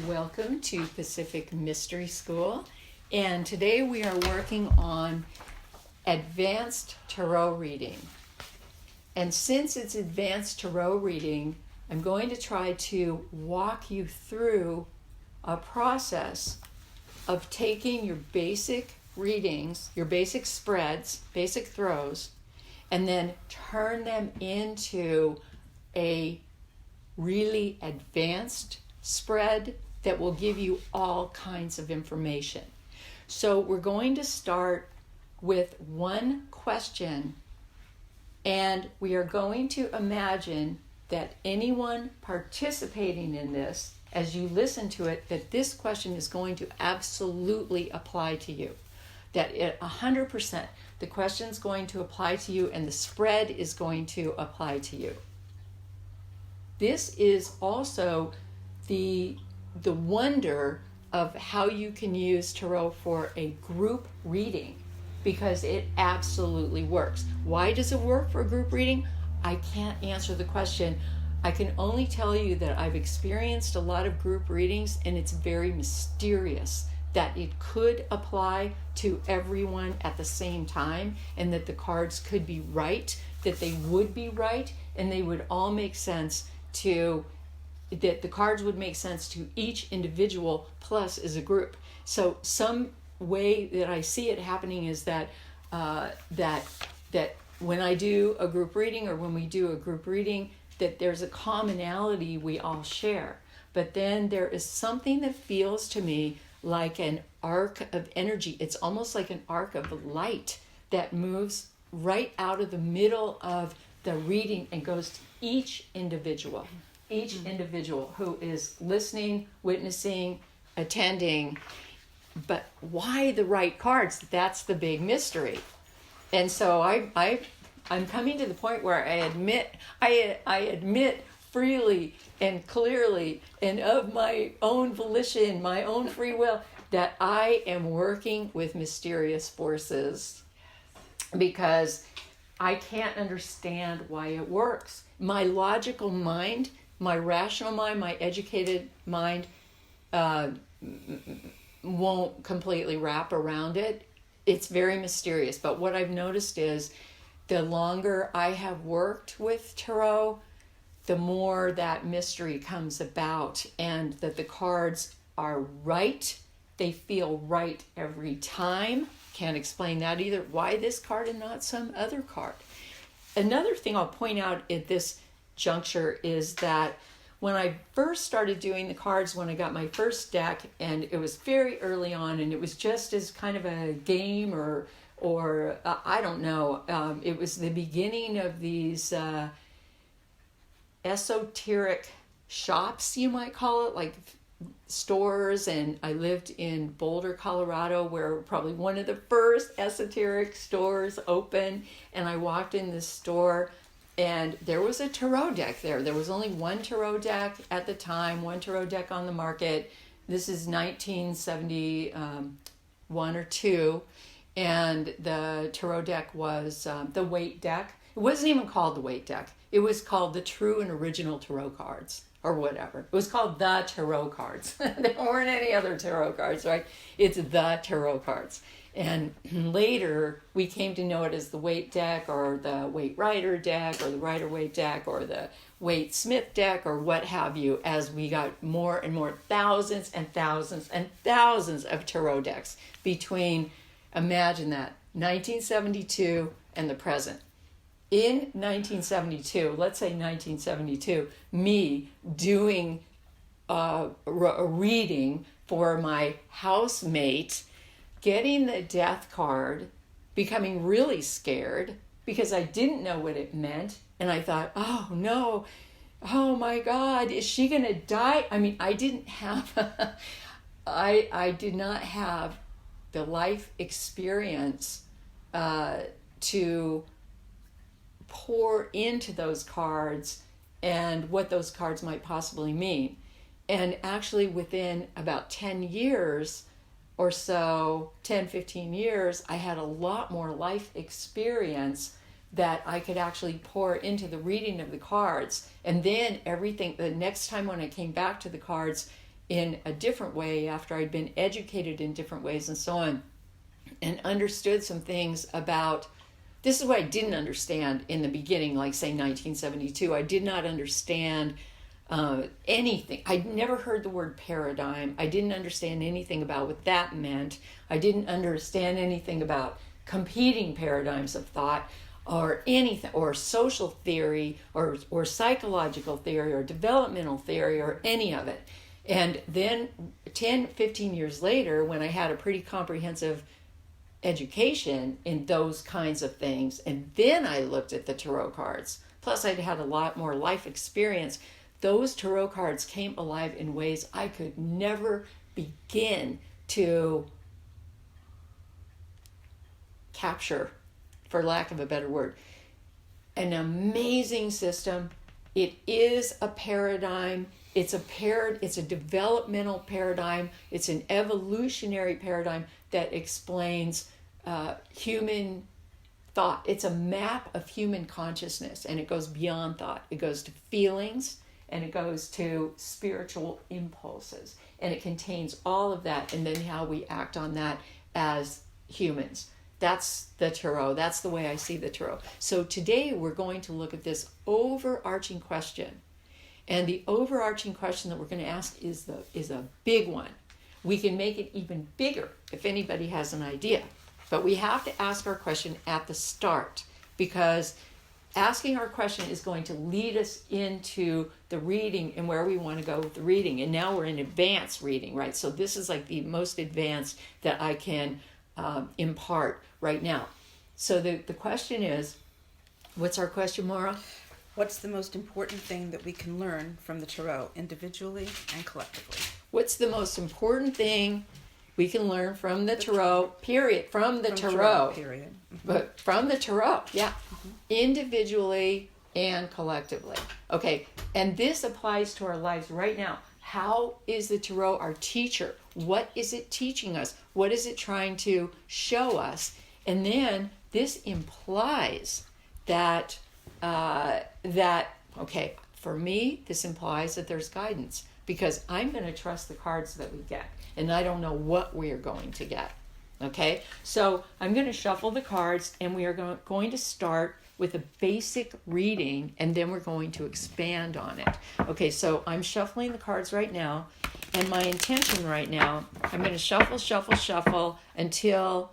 Welcome to Pacific Mystery School, and today we are working on advanced tarot reading. And since it's advanced tarot reading, I'm going to try to walk you through a process of taking your basic readings, your basic spreads, basic throws, and then turn them into a really advanced spread that will give you all kinds of information. So we're going to start with one question, and we are going to imagine that anyone participating in this, as you listen to it, that this question is going to absolutely apply to you. That 100%, the question is going to apply to you and the spread is going to apply to you. This is also the wonder of how you can use tarot for a group reading, because it absolutely works. Why does it work for a group reading? I can't answer the question. I can only tell you that I've experienced a lot of group readings, and it's very mysterious that it could apply to everyone at the same time, and that the cards could be right, that they would be right, and they would all make sense that the cards would make sense to each individual plus as a group. So some way that I see it happening is that when I do a group reading, or when we do a group reading, that there's a commonality we all share. But then there is something that feels to me like an arc of energy. It's almost like an arc of light that moves right out of the middle of the reading and goes to each individual who is listening, witnessing, attending. But why the right cards? That's the big mystery. And so I'm coming to the point where I admit freely and clearly and of my own volition, my own free will, that I am working with mysterious forces, because I can't understand why it works. My logical mind, my rational mind, my educated mind won't completely wrap around it. It's very mysterious. But what I've noticed is the longer I have worked with tarot, the more that mystery comes about, and that the cards are right. They feel right every time. Can't explain that either. Why this card and not some other card? Another thing I'll point out at this juncture is that when I first started doing the cards, when I got my first deck, and it was very early on, and it was just as kind of a game or I don't know. It was the beginning of these esoteric shops, you might call it, like stores. And I lived in Boulder, Colorado, where probably one of the first esoteric stores opened. And I walked in this store, and there was a tarot deck there. There was only one tarot deck at the time, one tarot deck on the market. This is 1971 or 2. And the tarot deck was the Weight deck. It wasn't even called the Weight deck. It was called the True and Original Tarot Cards, or whatever. It was called the Tarot Cards. There weren't any other tarot cards, right? It's the Tarot Cards. And later, we came to know it as the Weight deck, or the Weight Rider deck, or the Rider-Waite deck, or the Waite-Smith deck, or what have you, as we got more and more, thousands and thousands and thousands of tarot decks between, imagine that, 1972 and the present. In 1972, let's say 1972, me doing a reading for my housemate, getting the death card, becoming really scared because I didn't know what it meant. And I thought, oh no, oh my God, is she going to die? I mean, I didn't have, I did not have the life experience to pour into those cards and what those cards might possibly mean. And actually within about 10 years or so, 10, 15 years, I had a lot more life experience that I could actually pour into the reading of the cards. And then everything, the next time when I came back to the cards, in a different way after I'd been educated in different ways and so on, and understood some things about, this is what I didn't understand in the beginning, like say 1972. I did not understand anything. I'd never heard the word paradigm. I didn't understand anything about what that meant. I didn't understand anything about competing paradigms of thought or anything, or social theory or psychological theory or developmental theory or any of it. And then 10, 15 years later, when I had a pretty comprehensive education in those kinds of things, and then I looked at the tarot cards, plus I'd had a lot more life experience, those tarot cards came alive in ways I could never begin to capture, for lack of a better word. An amazing system. It is a paradigm. It's a developmental paradigm. It's an evolutionary paradigm that explains human thought. It's a map of human consciousness, and it goes beyond thought. It goes to feelings, and it goes to spiritual impulses, and it contains all of that, and then how we act on that as humans. That's the tarot. That's the way I see the tarot. So today we're going to look at this overarching question. And the overarching question that we're going to ask is a big one. We can make it even bigger if anybody has an idea. But we have to ask our question at the start, because asking our question is going to lead us into the reading and where we want to go with the reading. And now we're in advanced reading, right? So this is like the most advanced that I can impart right now. So the question is, what's our question, Maura? What's the most important thing that we can learn from the tarot, individually and collectively? What's the most important thing we can learn from the tarot, period? From the tarot. Period. Mm-hmm. But from the tarot, yeah. Mm-hmm. Individually and collectively. Okay, and this applies to our lives right now. How is the tarot our teacher? What is it teaching us? What is it trying to show us? And then this implies that, okay, for me, this implies that there's guidance, because I'm going to trust the cards that we get, and I don't know what we are going to get. Okay, so I'm going to shuffle the cards, and we are going to start with a basic reading, and then we're going to expand on it. Okay, so I'm shuffling the cards right now, and my intention right now, I'm going to shuffle until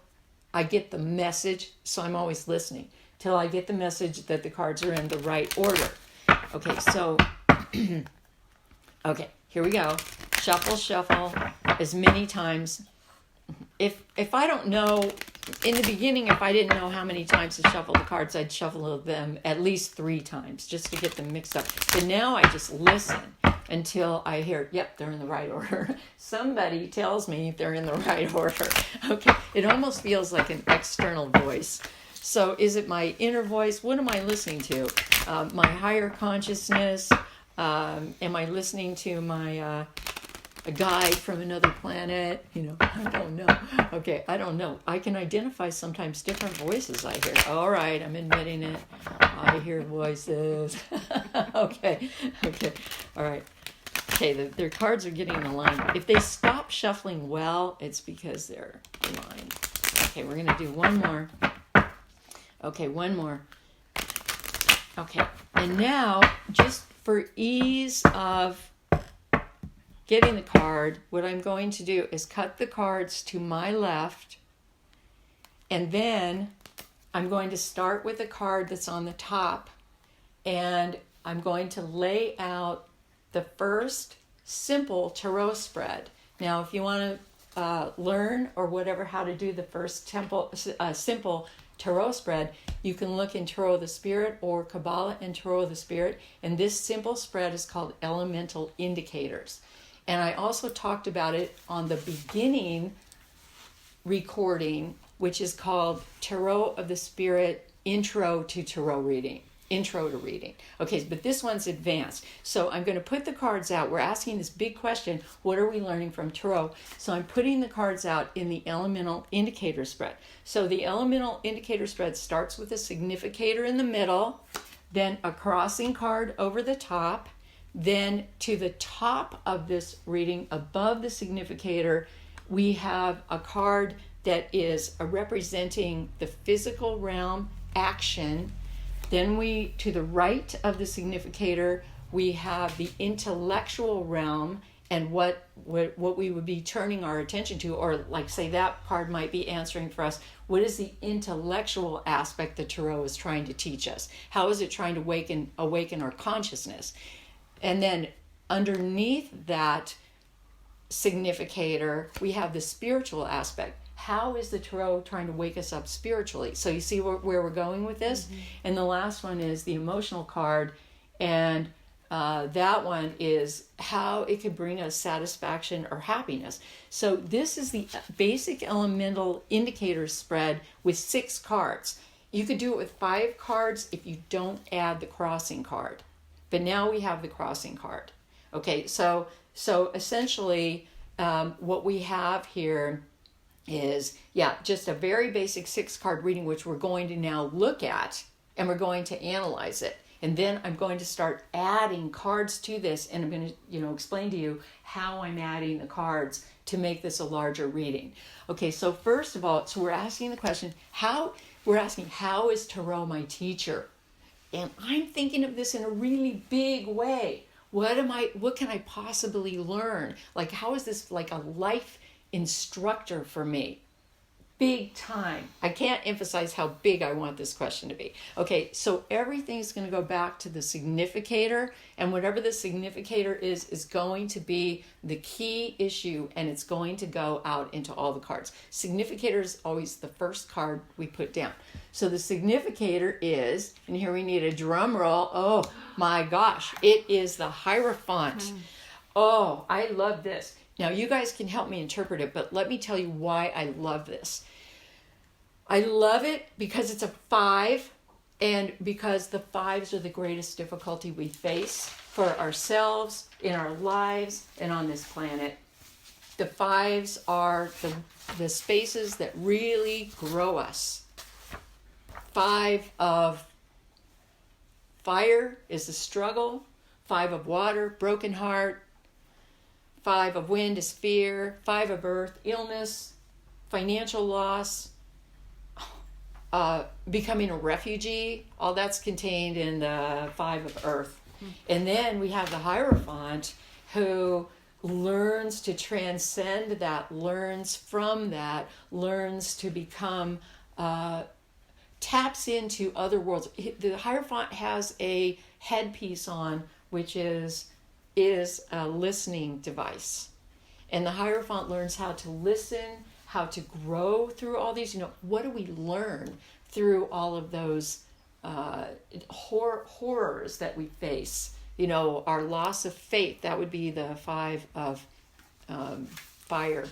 I get the message. So I'm always listening till I get the message that the cards are in the right order. Okay, so okay, here we go. Shuffle as many times. If I don't know, in the beginning, if I didn't know how many times to shuffle the cards, I'd shuffle them at least 3 times just to get them mixed up. But now I just listen until I hear, yep, they're in the right order. Somebody tells me they're in the right order. Okay, it almost feels like an external voice. So is it my inner voice? What am I listening to? My higher consciousness? Am I listening to my a guide from another planet? I don't know. Okay, I don't know. I can identify sometimes different voices I hear. All right, I'm admitting it. I hear voices. Okay, all right. Okay, their cards are getting aligned. If they stop shuffling well, it's because they're aligned. Okay, we're going to do one more. Okay, one more. Okay, and now, just for ease of getting the card, what I'm going to do is cut the cards to my left, and then I'm going to start with a card that's on the top, and I'm going to lay out the first simple tarot spread. Now, if you want to learn or whatever how to do the first simple tarot spread, you can look in Tarot of the Spirit or Kabbalah and Tarot of the Spirit, and this simple spread is called Elemental Indicators. And I also talked about it on the beginning recording, which is called Tarot of the Spirit Intro to Reading. Okay, but this one's advanced. So I'm going to put the cards out. We're asking this big question, what are we learning from Tarot? So I'm putting the cards out in the Elemental Indicator spread. So the Elemental Indicator spread starts with a significator in the middle, then a crossing card over the top, Then to the top of this reading, above the significator, we have a card that is representing the physical realm, action. Then to the right of the significator, we have the intellectual realm and what we would be turning our attention to, or like say that card might be answering for us. What is the intellectual aspect the tarot is trying to teach us? How is it trying to awaken our consciousness? And then underneath that significator, we have the spiritual aspect. How is the tarot trying to wake us up spiritually? So you see where we're going with this? Mm-hmm. And the last one is the emotional card. And that one is how it could bring us satisfaction or happiness. So this is the basic elemental indicator spread with 6 cards. You could do it with 5 cards if you don't add the crossing card. But now we have the crossing card. Okay, so essentially what we have here is, just a very basic 6-card reading, which we're going to now look at, and we're going to analyze it. And then I'm going to start adding cards to this, and I'm going to, explain to you how I'm adding the cards to make this a larger reading. Okay, so first of all, we're asking the question, how is Tarot my teacher? And I'm thinking of this in a really big way. What can I possibly learn? Like, how is this like a life instructor for me? Big time. I can't emphasize how big I want this question to be. Okay, so everything's going to go back to the significator, and whatever the significator is going to be the key issue, and it's going to go out into all the cards. Significator is always the first card we put down. So the significator is, and here we need a drum roll. Oh my gosh, it is the Hierophant. Oh, I love this. Now, you guys can help me interpret it, but let me tell you why I love this. I love it because it's a 5, and because the 5s are the greatest difficulty we face for ourselves, in our lives, and on this planet. The 5s are the spaces that really grow us. 5 of fire is the struggle. 5 of water, broken heart. 5 of wind is fear. 5 of earth, illness, financial loss, becoming a refugee. All that's contained in the 5 of earth. And then we have the Hierophant, who learns to transcend that, learns from that, learns to become, taps into other worlds. The Hierophant has a headpiece on, which is a listening device. And the Hierophant learns how to listen, how to grow through all these. What do we learn through all of those horrors that we face? Our loss of faith, that would be the 5 of fire.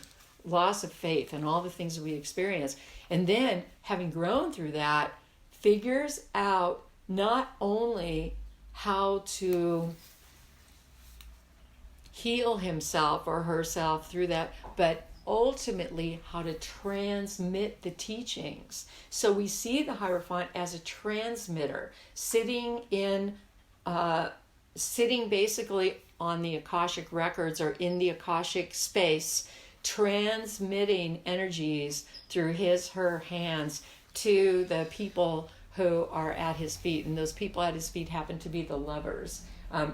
Loss of faith and all the things that we experience. And then, having grown through that, figures out not only how to heal himself or herself through that, but ultimately how to transmit the teachings. So we see the Hierophant as a transmitter, sitting basically on the Akashic records or in the Akashic space, transmitting energies through her hands to the people who are at his feet. And those people at his feet happen to be the lovers.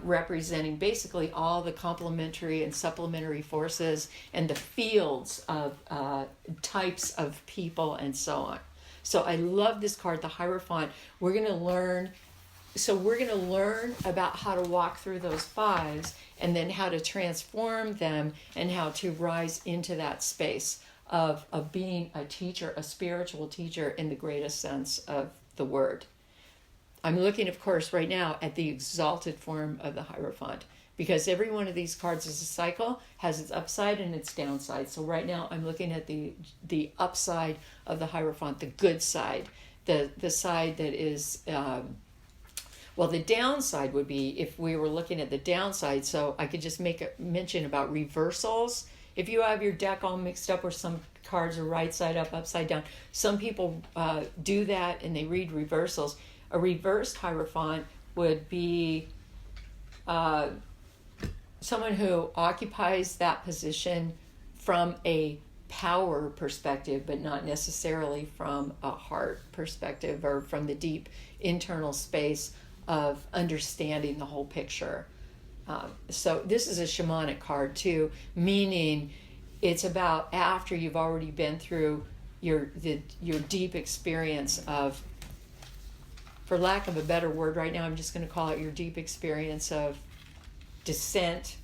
Representing basically all the complementary and supplementary forces and the fields of types of people and so on. So I love this card, the Hierophant. We're going to learn about how to walk through those 5s, and then how to transform them, and how to rise into that space of being a teacher, a spiritual teacher in the greatest sense of the word. I'm looking, of course, right now at the exalted form of the Hierophant, because every one of these cards is a cycle, has its upside and its downside. So right now I'm looking at the upside of the Hierophant, the good side, the side that is, the downside would be if we were looking at the downside. So I could just make a mention about reversals. If you have your deck all mixed up where some cards are right side up, upside down, some people do that and they read reversals. A reversed Hierophant would be someone who occupies that position from a power perspective, but not necessarily from a heart perspective or from the deep internal space of understanding the whole picture. So this is a shamanic card too, meaning it's about after you've already been through your deep experience of, for lack of a better word right now, I'm just going to call it your deep experience of descent,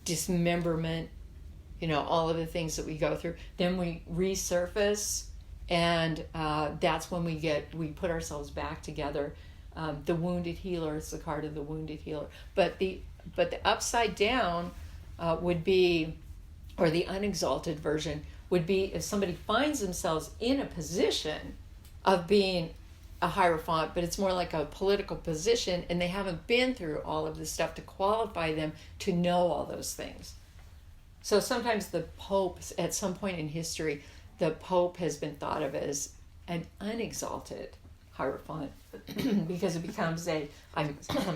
dismemberment, all of the things that we go through. Then we resurface, and that's when we put ourselves back together. The wounded healer is the card of the wounded healer. But the upside down would be, or the unexalted version would be, if somebody finds themselves in a position of being a Hierophant, but it's more like a political position, and they haven't been through all of this stuff to qualify them to know all those things. So sometimes the Pope, at some point in history, the Pope has been thought of as an unexalted Hierophant because it becomes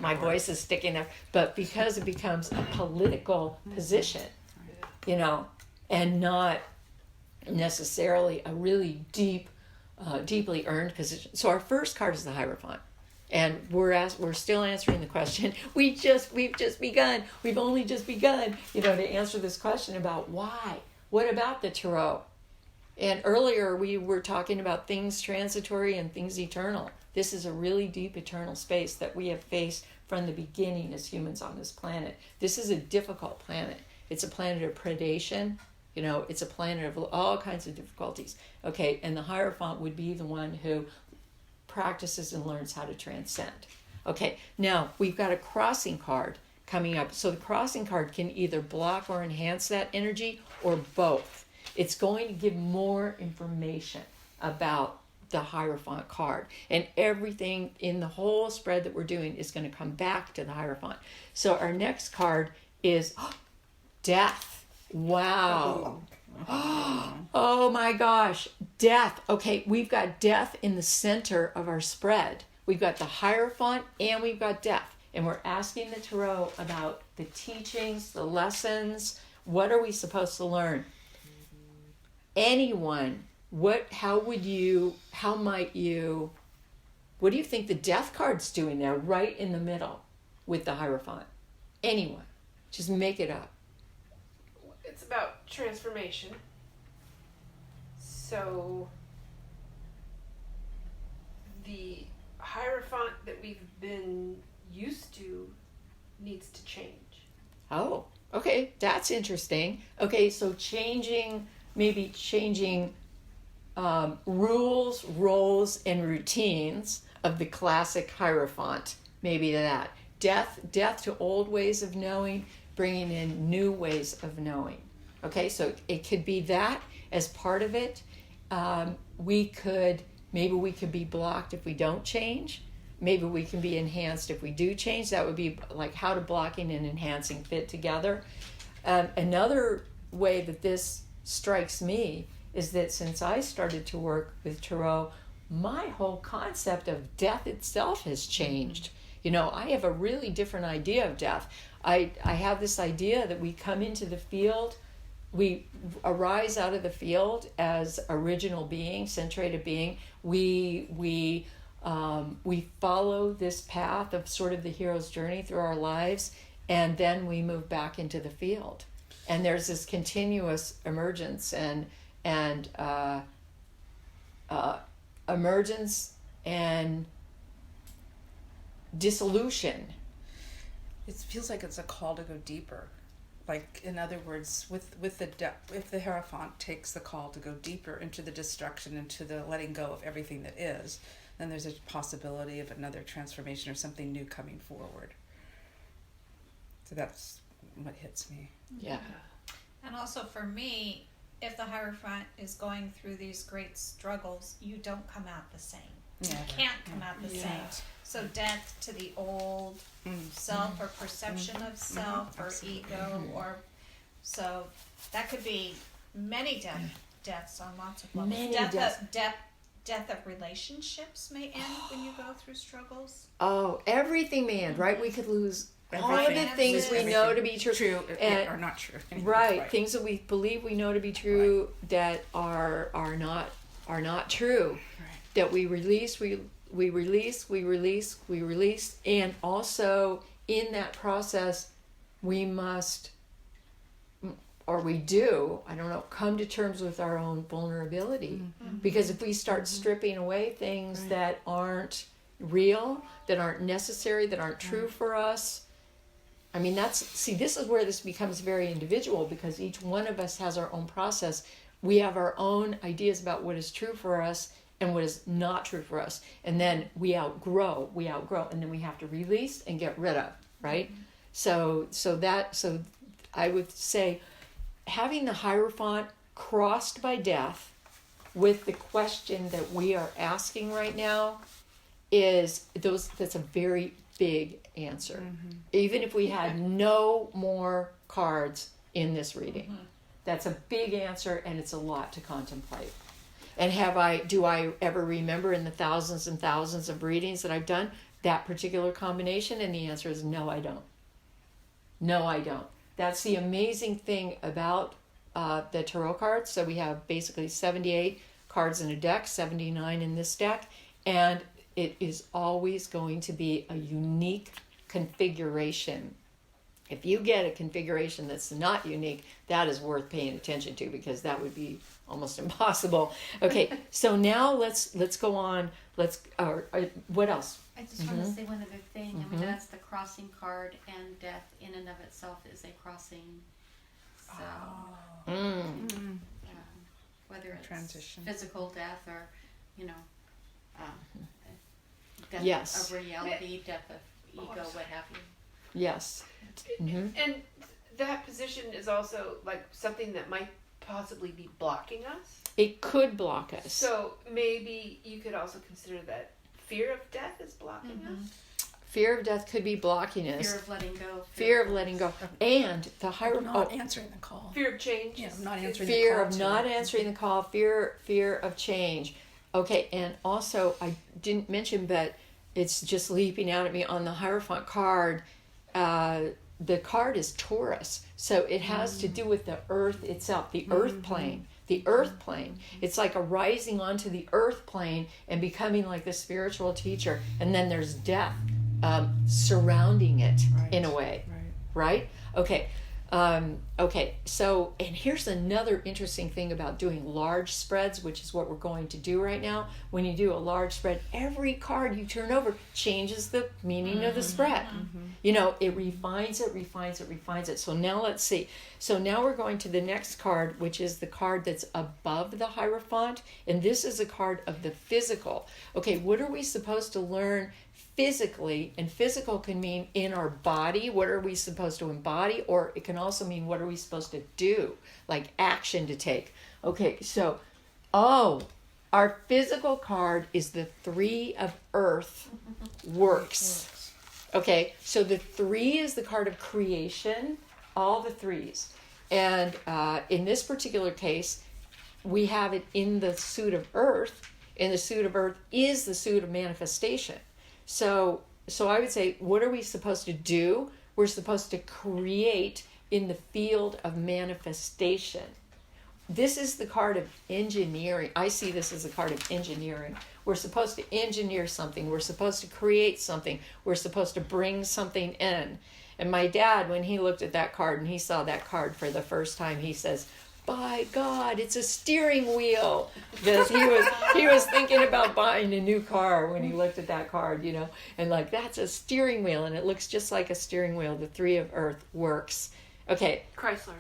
my voice is sticking there, but because it becomes a political position, and not necessarily a really deeply earned position. So our first card is the Hierophant. And we're still answering the question. We've just begun. We've only just begun, to answer this question about why. What about the Tarot? And earlier we were talking about things transitory and things eternal. This is a really deep eternal space that we have faced from the beginning as humans on this planet. This is a difficult planet. It's a planet of predation. It's a planet of all kinds of difficulties. Okay, and the Hierophant would be the one who practices and learns how to transcend. Okay, now we've got a crossing card coming up. So the crossing card can either block or enhance that energy, or both. It's going to give more information about the Hierophant card. And everything in the whole spread that we're doing is going to come back to the Hierophant. So our next card is Death. Wow. Oh my gosh, Death. Okay, we've got Death in the center of our spread. We've got the Hierophant and we've got Death. And we're asking the Tarot about the teachings, the lessons. What are we supposed to learn? Anyone, what do you think the Death card's doing there right in the middle with the Hierophant? Anyone. Just make it up. It's about transformation. So the Hierophant that we've been used to needs to change. Oh, okay. That's interesting. Okay, so maybe changing rules, roles, and routines of the classic Hierophant. Maybe that. Death to old ways of knowing, bringing in new ways of knowing. Okay, so it could be that as part of it. We could be blocked if we don't change. Maybe we can be enhanced if we do change. That would be like how do blocking and enhancing fit together. Another way that this strikes me is that since I started to work with Tarot, my whole concept of death itself has changed. I have a really different idea of death. I have this idea that we come into the field, we arise out of the field as original being, centrated being. We follow this path of sort of the hero's journey through our lives, and then we move back into the field. And there's this continuous emergence and dissolution. It feels like it's a call to go deeper. Like, in other words, if the Hierophant takes the call to go deeper into the destruction, into the letting go of everything that is, then there's a possibility of another transformation or something new coming forward. So that's what hits me. Yeah. And also for me, if the Hierophant is going through these great struggles, you don't come out the same. Yeah. You can't come out the same. So death to the old self or perception of self or ego, or so that could be many deaths on lots of levels. Many Death of relationships may end when you go through struggles. Oh, everything may end, right? We could lose all of the things we know to be true. True And- or not true. Right, things that we believe we know to be true that are not true. Right. That we release, we release, and also in that process, we must, or we do, I don't know, come to terms with our own vulnerability. Because if we start stripping away things that aren't real, that aren't necessary, that aren't true for us, I mean, this is where this becomes very individual, because each one of us has our own process. We have our own ideas about what is true for us and what is not true for us. And then we outgrow, and then we have to release and get rid of, right? So I would say having the Hierophant crossed by death with the question that we are asking right now that's a very big answer. Even if we had no more cards in this reading. That's a big answer, and it's a lot to contemplate. And do I ever remember in the thousands and thousands of readings that I've done that particular combination? And the answer is no, I don't. No, I don't. That's the amazing thing about the tarot cards. So we have basically 78 cards in a deck, 79 in this deck, and it is always going to be a unique configuration. If you get a configuration that's not unique, that is worth paying attention to, because that would be almost impossible. Okay, so now let's go on. What else? I just want to say one other thing. I mean, that's the crossing card, and death in and of itself is a crossing. So, whether it's Transition. physical death or, death Yes. of reality, death of ego, what have you. Yes. And that position is also like something that might possibly be blocking us. It could block us. So maybe you could also consider that fear of death is blocking us. Fear of death could be blocking us. Fear of letting go. Fear of letting go. And the Not answering the call. Fear of change. Yeah, not answering fear the call. of not answering the call, fear of change. Okay, and also I didn't mention, but it's just leaping out at me on the Hierophant card. The card is Taurus, so it has to do with the earth itself, the earth plane. The earth plane. It's like a rising onto the earth plane and becoming like the spiritual teacher. And then there's death surrounding it in a way. Right? Okay. So, and here's another interesting thing about doing large spreads, which is what we're going to do right now. When you do a large spread, every card you turn over changes the meaning of the spread. It refines it. So now let's see. So now we're going to the next card, which is the card that's above the Hierophant. And this is a card of the physical. Okay, what are we supposed to learn physically? And physical can mean in our body. What are we supposed to embody? Or it can also mean what are we supposed to do, like action to take. Okay, so our physical card is the 3 of Earth, works. Okay, so the 3 is the card of creation, all the 3s. And in this particular case, we have it in the suit of Earth, and the suit of Earth is the suit of manifestation. So I would say, what are we supposed to do? We're supposed to create in the field of manifestation. This is the card of engineering. I see this as a card of engineering. We're supposed to engineer something. We're supposed to create something. We're supposed to bring something in. And my dad, when he looked at that card and he saw that card for the first time, he says, "By God, it's a steering wheel." Because he was thinking about buying a new car when he looked at that card, and like, that's a steering wheel, and it looks just like a steering wheel. The 3 of Earth works. Okay. Chrysler.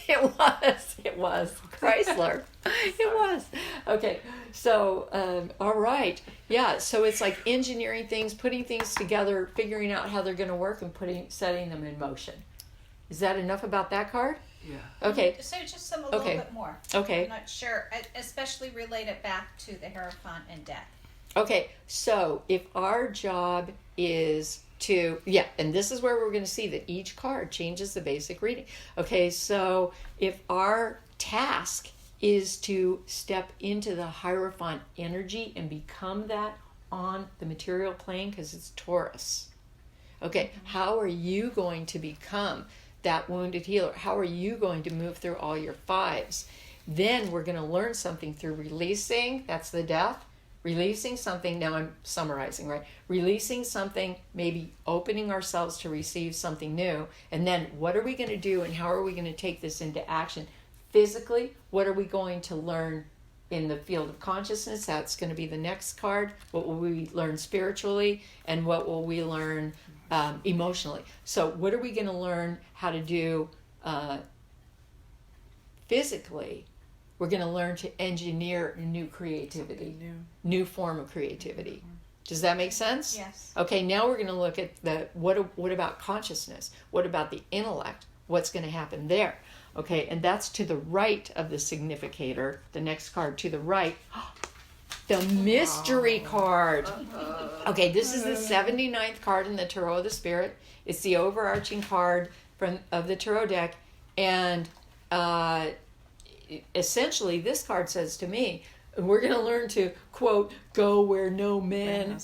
It was Chrysler. It was. Okay. So, all right. Yeah. So it's like engineering things, putting things together, figuring out how they're going to work, and setting them in motion. Is that enough about that card? Yeah. Okay. So just a little bit more. Okay. I'm not sure, especially relate it back to the Hierophant and death. Okay. So if our job is and this is where we're going to see that each card changes the basic reading. Okay, so if our task is to step into the Hierophant energy and become that on the material plane, because it's Taurus. Okay, how are you going to become that wounded healer? How are you going to move through all your fives? Then we're going to learn something through releasing. That's the death. Releasing something. Now I'm summarizing, right? Releasing something, maybe opening ourselves to receive something new. And then what are we going to do and how are we going to take this into action? Physically, what are we going to learn in the field of consciousness? That's going to be the next card. What will we learn spiritually? And what will we learn emotionally? So what are we going to learn how to do physically? We're going to learn to engineer new creativity, new form of creativity. Does that make sense? Yes. Okay, now we're going to look at what about consciousness? What about the intellect? What's going to happen there? Okay, and that's to the right of the significator. The next card to the right, the mystery card. Okay, this is the 79th card in the Tarot of the Spirit. It's the overarching card of the Tarot deck, and essentially this card says to me, we're going to learn to, quote, go where no man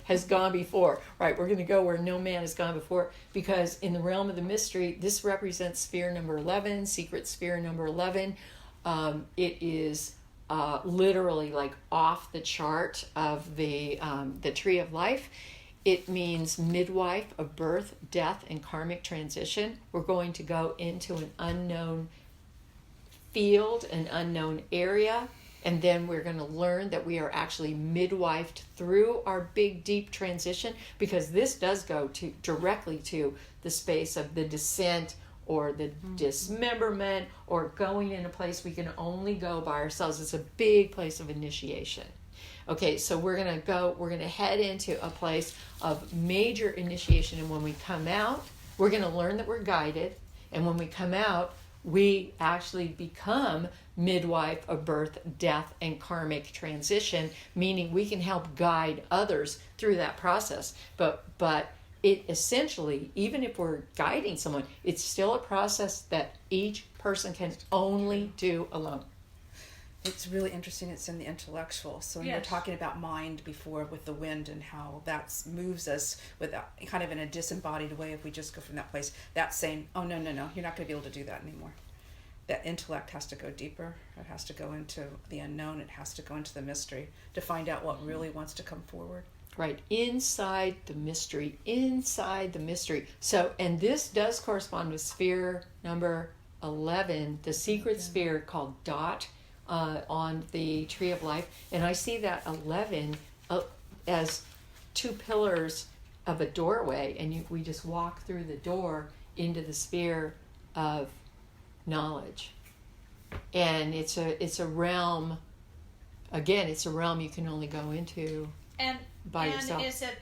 has gone before. Right, we're going to go where no man has gone before, because in the realm of the mystery, this represents sphere number 11, secret sphere number 11. It is literally like off the chart of the tree of life. It means midwife of birth, death, and karmic transition. We're going to go into an unknown field, an unknown area, and then we're going to learn that we are actually midwifed through our big, deep transition, because this does go directly to the space of the descent or the dismemberment, or going in a place we can only go by ourselves. It's a big place of initiation. Okay, so we're going to head into a place of major initiation, and when we come out, we're going to learn that we're guided, and when we come out, we actually become midwife of birth, death, and karmic transition, meaning we can help guide others through that process. But it essentially, even if we're guiding someone, it's still a process that each person can only do alone. It's really interesting. It's in the intellectual. So when you were talking about mind before with the wind and how that moves us without, kind of in a disembodied way, if we just go from that place, that's saying, oh, no, you're not going to be able to do that anymore. That intellect has to go deeper. It has to go into the unknown. It has to go into the mystery to find out what really wants to come forward. Right, inside the mystery. So, and this does correspond with sphere number 11, the secret sphere called Dot, on the Tree of Life. And I see that 11 as two pillars of a doorway, and we just walk through the door into the sphere of knowledge. And it's a realm, again, it's a realm you can only go into by yourself. And is it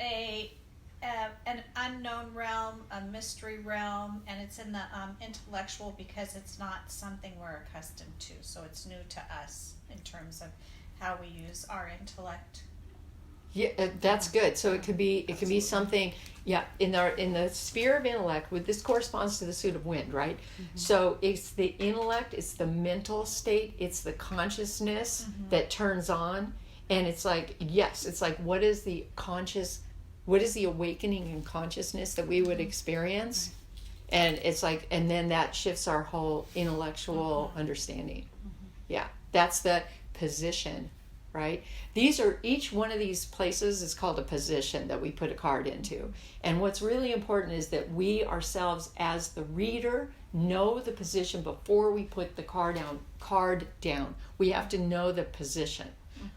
an unknown realm, a mystery realm, and it's in the intellectual because it's not something we're accustomed to, so it's new to us in terms of how we use our intellect. Yeah, that's good. So it could be something. Yeah, in the sphere of intellect, this corresponds to the suit of wind, right? Mm-hmm. So it's the intellect, it's the mental state, it's the consciousness that turns on, and it's like what is the awakening in consciousness that we would experience, and it's like, and then that shifts our whole intellectual understanding. Yeah, that's the position. Right? Each one of these places is called a position that we put a card into. And what's really important is that we ourselves, as the reader, know the position before we put the card down. We have to know the position.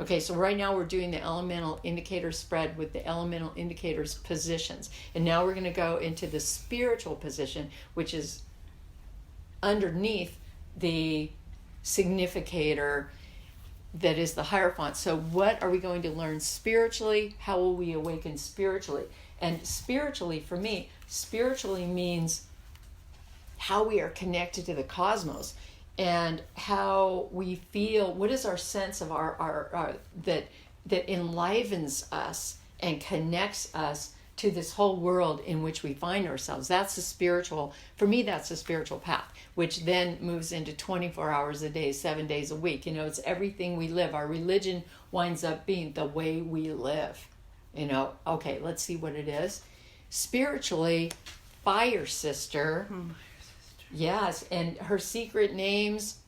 Okay, so right now we're doing the elemental indicator spread with the elemental indicators positions. And now we're going to go into the spiritual position, which is underneath the significator that is the Hierophant. So what are we going to learn spiritually? How will we awaken spiritually? And spiritually, for me, spiritually means how we are connected to the cosmos and how we feel. What is our sense of our that enlivens us and connects us to this whole world in which we find ourselves? That's the spiritual, for me, that's the spiritual path, which then moves into 24 hours a day, 7 days a week. It's everything we live. Our religion winds up being the way we live. Okay, let's see what it is. spiritually fire sister. Yes, and her secret name's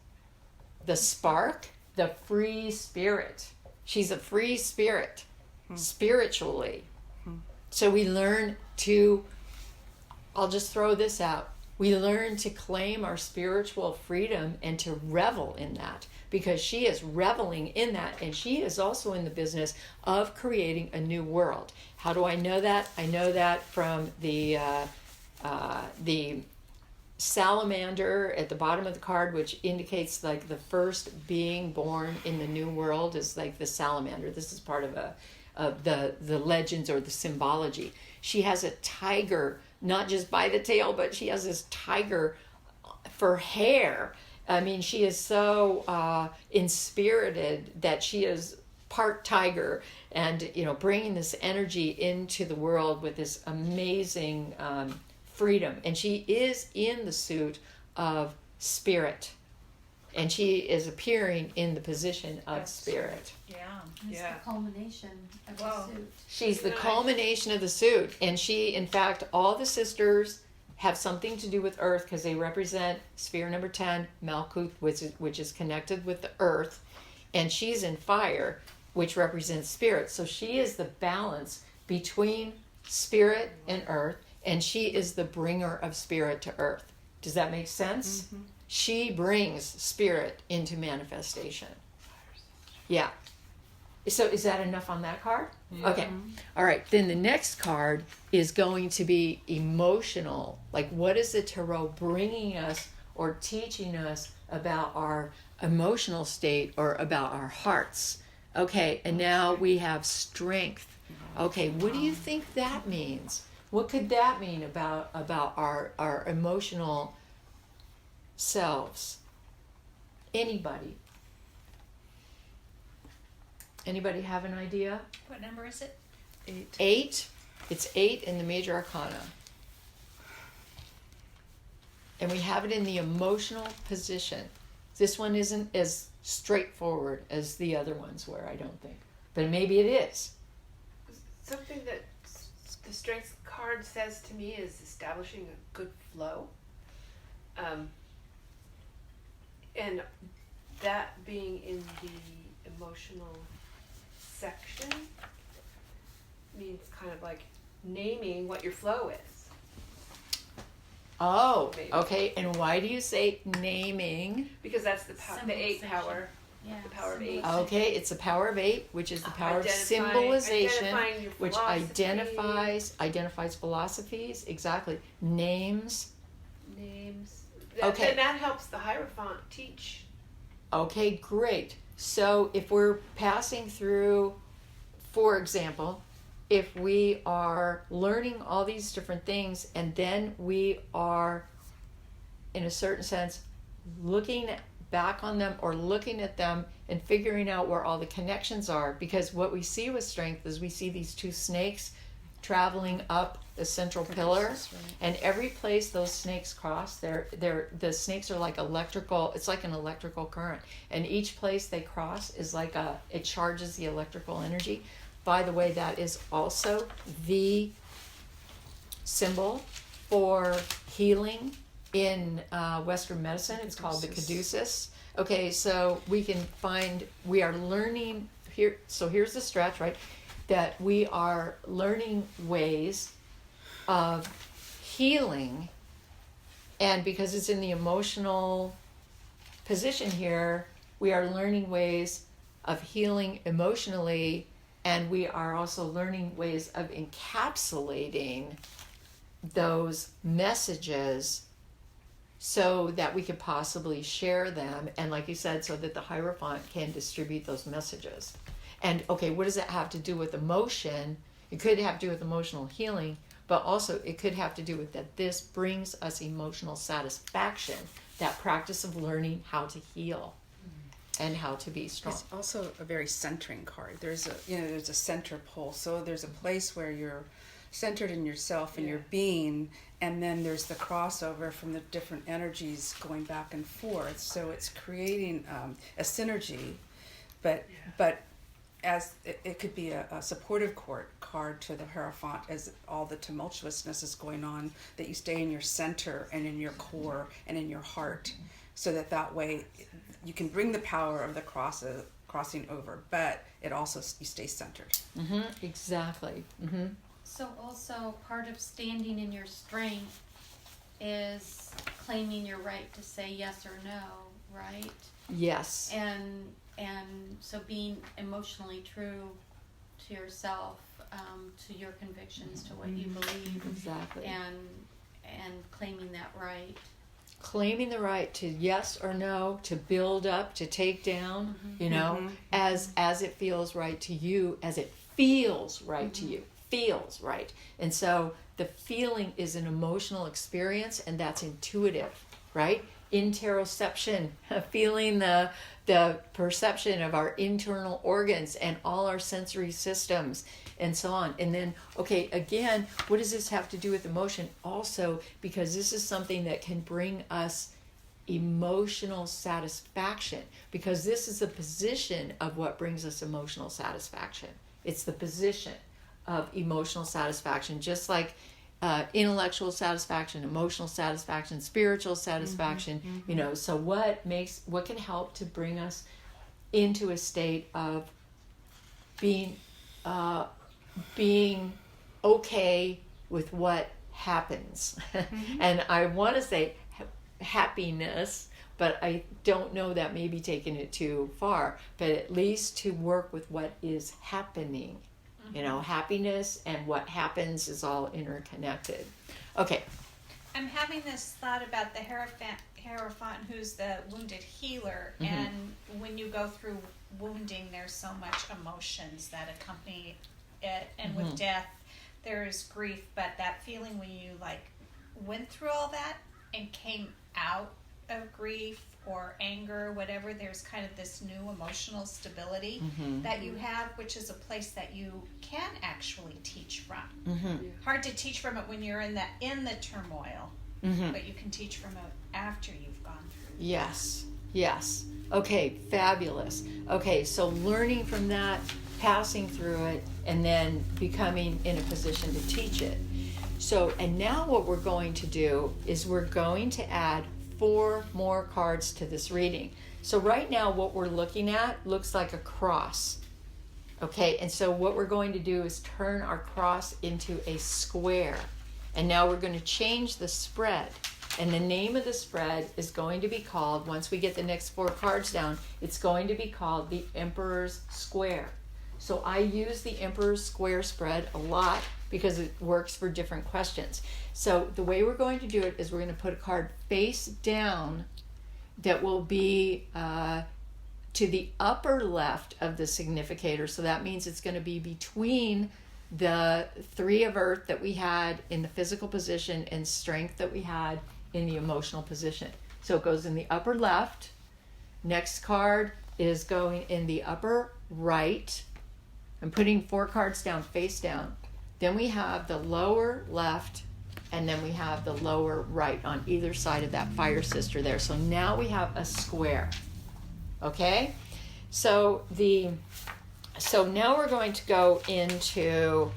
the spark, the free spirit. She's a free spirit, spiritually. So we learn to, I'll just throw this out. We learn to claim our spiritual freedom and to revel in that, because she is reveling in that, and she is also in the business of creating a new world. How do I know that? I know that from the salamander at the bottom of the card, which indicates like the first being born in the new world is like the salamander. This is part of the legends or the symbology. She has a tiger, not just by the tail, but she has this tiger for hair. I mean, she is so inspirited that she is part tiger, and bringing this energy into the world with this amazing freedom. And she is in the suit of spirit, and she is appearing in the position of spirit. Yeah. It's the culmination of Whoa. the suit. She's the culmination of the suit, and she, in fact, all the sisters have something to do with earth because they represent sphere number 10, Malkuth, which is connected with the earth, and she's in fire, which represents spirit. So she is the balance between spirit and earth, and she is the bringer of spirit to earth. Does that make sense? Mm-hmm. She brings spirit into manifestation. Yeah. So is that enough on that card? Yeah. Okay. All right. Then the next card is going to be emotional. Like, what is the tarot bringing us or teaching us about our emotional state or about our hearts? Okay. And now we have strength. Okay. What do you think that means? What could that mean about our emotional selves? Anybody? Anybody have an idea? What number is it? 8. It's 8 in the major arcana. And we have it in the emotional position. This one isn't as straightforward as the other ones were, I don't think. But maybe it is. Something that the strength card says to me is establishing a good flow. And that being in the emotional section means kind of like naming what your flow is. Oh, Maybe. okay. And why do you say naming? Because that's the 8 power. Yeah, The power of 8. Okay, it's the power of 8, which is the power of symbolization, which identifies philosophies. Exactly. Names. Okay. And that helps the Hierophant teach. Okay, great. So if we're passing through, for example, if we are learning all these different things and then we are, in a certain sense, looking back on them or looking at them and figuring out where all the connections are, because what we see with strength is we see these 2 snakes traveling up the central pillar, and every place those snakes cross, the snakes are like electrical. It's like an electrical current, and each place they cross is like it charges the electrical energy. By the way, that is also the symbol for healing in Western medicine. It's called the caduceus. Okay, so we are learning here. So here's the stretch, right? That we are learning ways of healing, and because it's in the emotional position here, we are learning ways of healing emotionally, and we are also learning ways of encapsulating those messages so that we could possibly share them, and like you said, so that the Hierophant can distribute those messages. And okay, what does that have to do with emotion? It could have to do with emotional healing, but also it could have to do with that this brings us emotional satisfaction, that practice of learning how to heal and how to be strong. It's also a very centering card. There's a center pole. So there's a place where you're centered in yourself and your being, and then there's the crossover from the different energies going back and forth. So it's creating a synergy, but as it could be a supportive card to the Hierophant as all the tumultuousness is going on, that you stay in your center and in your core and in your heart, so that way you can bring the power of the crossing over, but it also, you stay centered. Exactly. So also part of standing in your strength is claiming your right to say yes or no, right? Yes. And so being emotionally true to yourself, to your convictions, to what you believe, Exactly. and claiming that right. Claiming the right to yes or no, to build up, to take down, you know, as it feels right to you, as it feels right to you, feels right. And so the feeling is an emotional experience, and that's intuitive, right? Interoception, feeling the perception of our internal organs and all our sensory systems and so on. And then, okay, again, what does this have to do with emotion? Also, because this is something that can bring us emotional satisfaction, because this is the position of what brings us emotional satisfaction. It's the position of emotional satisfaction, just like intellectual satisfaction, emotional satisfaction, spiritual satisfaction, you know. So what can help to bring us into a state of being okay with what happens? And I want to say happiness, but I don't know, that may be taking it too far, but at least to work with what is happening. You know, happiness and what happens is all interconnected. Okay. I'm having this thought about the Hierophant, who's the wounded healer, and when you go through wounding, there's so much emotions that accompany it, and with death, there's grief, but that feeling when you went through all that and came out of grief or anger, whatever, there's kind of this new emotional stability that you have, which is a place that you can actually teach from. Hard to teach from it when you're in the turmoil, but you can teach from it after you've gone through. Yes. Okay, fabulous. Okay, so learning from that, passing through it, and then becoming in a position to teach it. So, and now what we're going to do is we're going to add 4 more cards to this reading. So right now what we're looking at looks like a cross. Okay, and so what we're going to do is turn our cross into a square. And now we're going to change the spread. And the name of the spread is going to be called, once we get the next 4 cards down, it's going to be called the Emperor's Square. So I use the Emperor's Square spread a lot because it works for different questions. So the way we're going to do it is we're going to put a card face down that will be to the upper left of the significator. So that means it's going to be between the 3 of Earth that we had in the physical position and strength that we had in the emotional position. So it goes in the upper left. Next card is going in the upper right. I'm putting 4 cards down, face down. Then we have the lower left, and then we have the lower right on either side of that fire sister there. So now we have a square. Okay? So now we're going to go into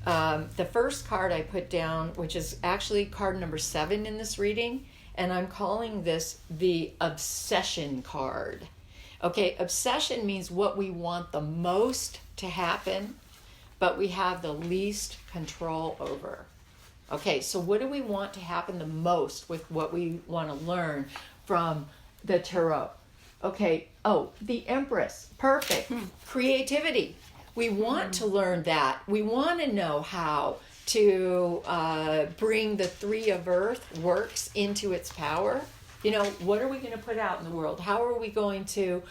the first card I put down, which is actually card number 7 in this reading, and I'm calling this the obsession card. Okay, obsession means what we want the most to happen, but we have the least control over. Okay, so what do we want to happen the most with what we want to learn from the tarot? Okay, the Empress, perfect. Creativity. We want to learn that. We want to know how to bring the 3 of Earth works into its power. You know, what are we going to put out in the world? How are we going to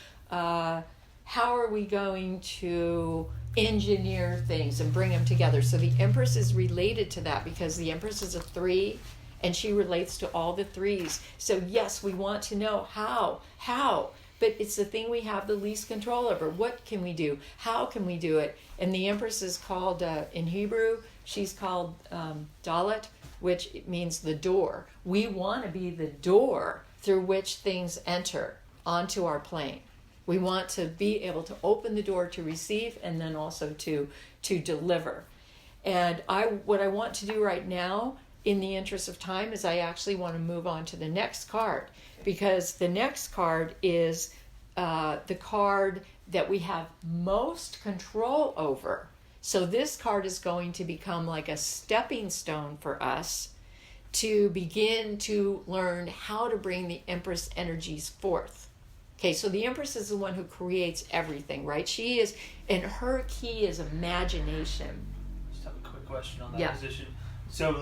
engineer things and bring them together? So the Empress is related to that because the Empress is a 3 and she relates to all the 3s. So yes, we want to know how, but it's the thing we have the least control over. What can we do? How can we do it? And the Empress is called, in Hebrew, she's called Dalet, which means the door. We want to be the door through which things enter onto our plane. We want to be able to open the door to receive and then also to deliver. And what I want to do right now, in the interest of time, is I actually want to move on to the next card, because the next card is the card that we have most control over. So this card is going to become like a stepping stone for us to begin to learn how to bring the Empress energies forth. Okay, so the Empress is the one who creates everything, right? She is, and her key is imagination. Just have a quick question on that position. So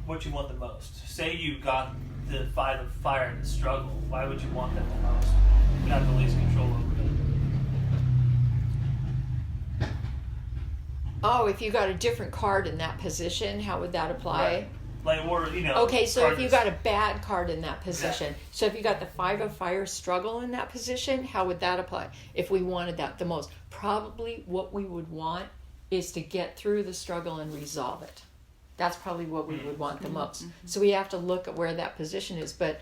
what you want the most? Say you got the 5 of fire and the struggle. Why would you want that the most? You have the least control over it. Oh, if you got a different card in that position, how would that apply? Right. Like, or, Okay, so if you got a bad card in that position, so if you got the 5 of fire struggle in that position, how would that apply? If we wanted that the most, probably what we would want is to get through the struggle and resolve it. That's probably what we would want the most. So we have to look at where that position is. But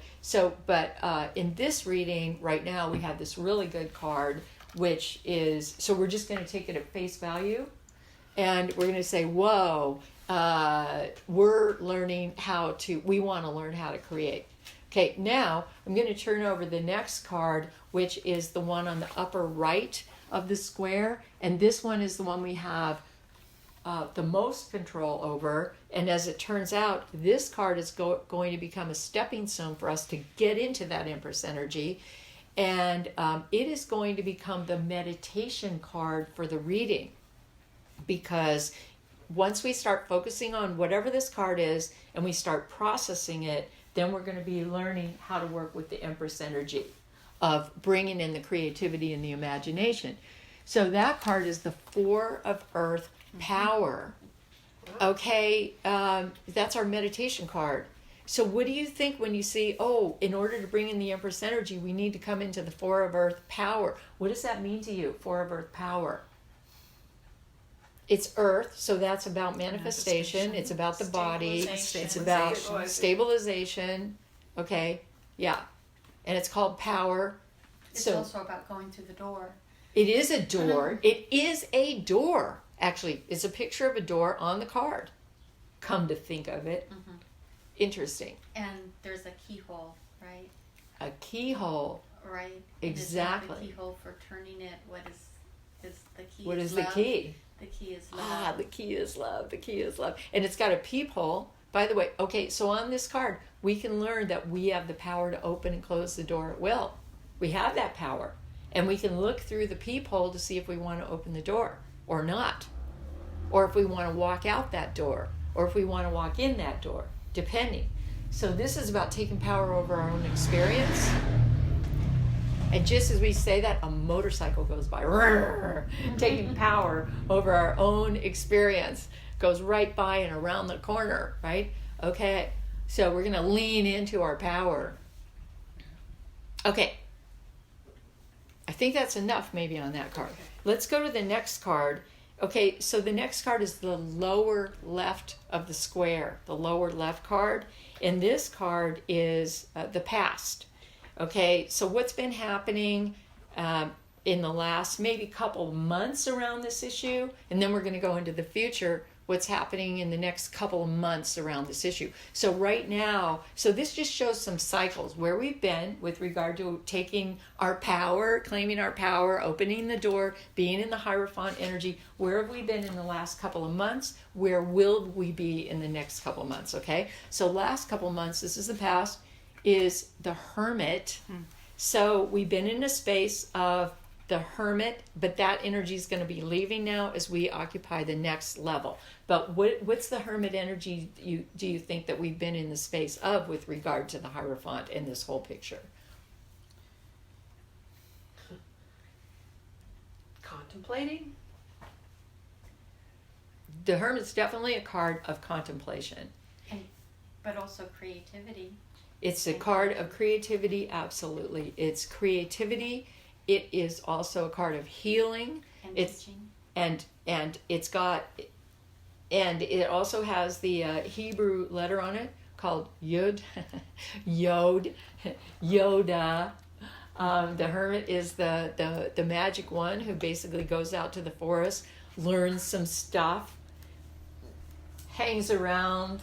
in this reading right now, we have this really good card, which is, so we're just going to take it at face value. And we're going to say, whoa, we're learning we want to learn how to create. Okay, now I'm going to turn over the next card, which is the one on the upper right of the square. And this one is the one we have the most control over. And as it turns out, this card is going to become a stepping stone for us to get into that Empress energy. And it is going to become the meditation card for the reading. Because once we start focusing on whatever this card is and we start processing it, then we're going to be learning how to work with the Empress energy of bringing in the creativity and the imagination. So that card is the 4 of Earth, power. Okay, that's our meditation card. So what do you think when you see, in order to bring in the Empress energy, we need to come into the 4 of Earth, power? What does that mean to you, 4 of Earth, power? It's Earth, so that's about manifestation. It's about the body. It's about stabilization. Okay, yeah. And it's called power. It's also about going through the door. It is a door. It is a door. Actually, it's a picture of a door on the card. Come to think of it. Mm-hmm. Interesting. And there's a keyhole, right? A keyhole. Right. Exactly. And the keyhole for turning it. What is the key? What is love. The key? The key is love. The key is love. The key is love. And it's got a peephole. By the way, okay, so on this card, we can learn that we have the power to open and close the door at will. We have that power. And we can look through the peephole to see if we want to open the door or not. Or if we want to walk out that door. Or if we want to walk in that door, depending. So this is about taking power over our own experience. And just as we say that, a motorcycle goes by, taking power over our own experience, goes right by and around the corner, right? Okay, so we're going to lean into our power. Okay, I think that's enough maybe on that card. Let's go to the next card. Okay, so the next card is the lower left of the square, the lower left card. And this card is the past. Okay, so what's been happening in the last maybe couple months around this issue, and then we're going to go into the future, what's happening in the next couple of months around this issue. So right now, so this just shows some cycles where we've been with regard to taking our power, claiming our power, opening the door, being in the Hierophant energy. Where have we been in the last couple of months? Where will we be in the next couple of months, okay? So last couple of months, this is the past, is the Hermit. So we've been in a space of the Hermit, but that energy is going to be leaving now as we occupy the next level. But what's the Hermit energy do you think that we've been in the space of with regard to the Hierophant in this whole picture? Contemplating? The Hermit's definitely a card of contemplation. But also creativity. It's a card of creativity, absolutely. It's creativity. It is also a card of healing. And teaching. And it's got, and it also has the Hebrew letter on it called Yod, Yoda, The hermit is the magic one who basically goes out to the forest, learns some stuff, hangs around,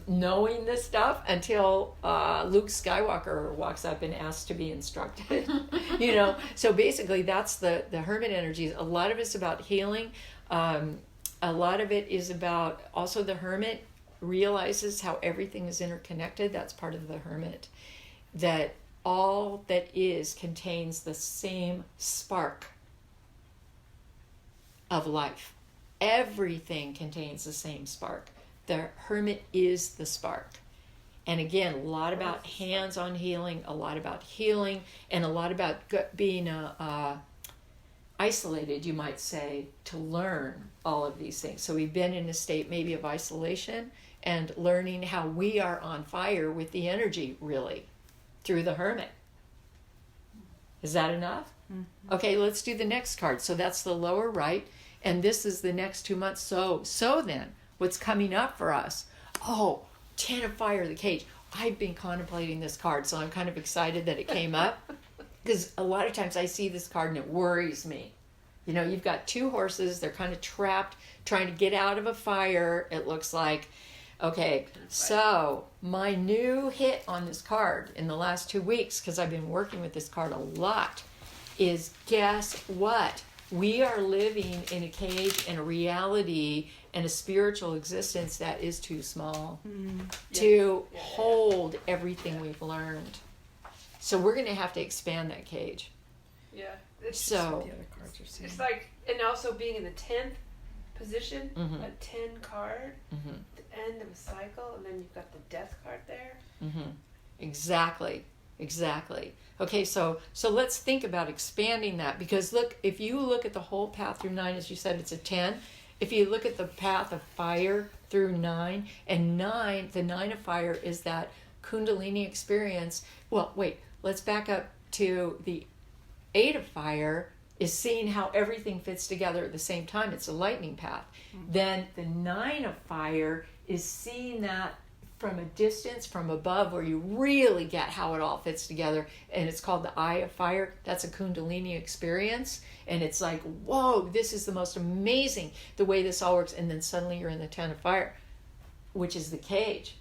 knowing this stuff until Luke Skywalker walks up and asks to be instructed. So basically that's the hermit energies. A lot of it's about healing. A lot of it is about also the hermit realizes how everything is interconnected. That's part of the hermit. That all that is contains the same spark of life. Everything contains the same spark. The hermit is the spark. And again, a lot about hands-on healing, a lot about healing, and a lot about being isolated, you might say, to learn all of these things. So we've been in a state maybe of isolation and learning how we are on fire with the energy, really, through the hermit. Is that enough? Mm-hmm. Okay, let's do the next card. So that's the lower right, and this is the next 2 months. So then, what's coming up for us? Oh, 10 of Fire, the cage. I've been contemplating this card, so I'm kind of excited that it came up. Because a lot of times I see this card and it worries me. You've got 2 horses. They're kind of trapped, trying to get out of a fire, it looks like. Okay, so my new hit on this card in the last 2 weeks, because I've been working with this card a lot, is guess what? We are living in a cage and a reality and a spiritual existence that is too small to hold everything we've learned. So we're going to have to expand that cage. Yeah. It's So The other cards are seeing. it's like, and also being in the 10th position, Mhm. a 10 card, Mhm. the end of a cycle, and then you've got the death card there. Exactly. Okay, so let's think about expanding that, because look, if you look at the whole path through 9, as you said, it's a 10. If you look at the path of fire through 9, and 9, the 9 of fire is that Kundalini experience. Well, wait, let's back up to the 8 of fire is seeing how everything fits together at the same time. It's a lightning path. Then the 9 of fire is seeing that from a distance, from above, where you really get how it all fits together. And it's called the Eye of Fire. That's a Kundalini experience. And it's like, whoa, this is the most amazing, the way this all works. And then suddenly you're in the 10 of fire, which is the cage.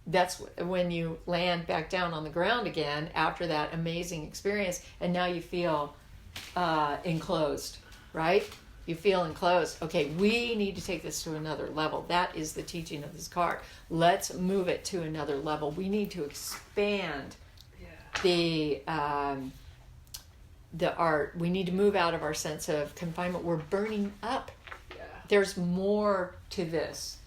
That's when you land back down on the ground again after that amazing experience, and now you feel enclosed, right? You feel enclosed. Okay, we need to take this to another level. That is the teaching of this card. Let's move it to another level. We need to expand the art. We need to move out of our sense of confinement. We're burning up. Yeah. There's more to this.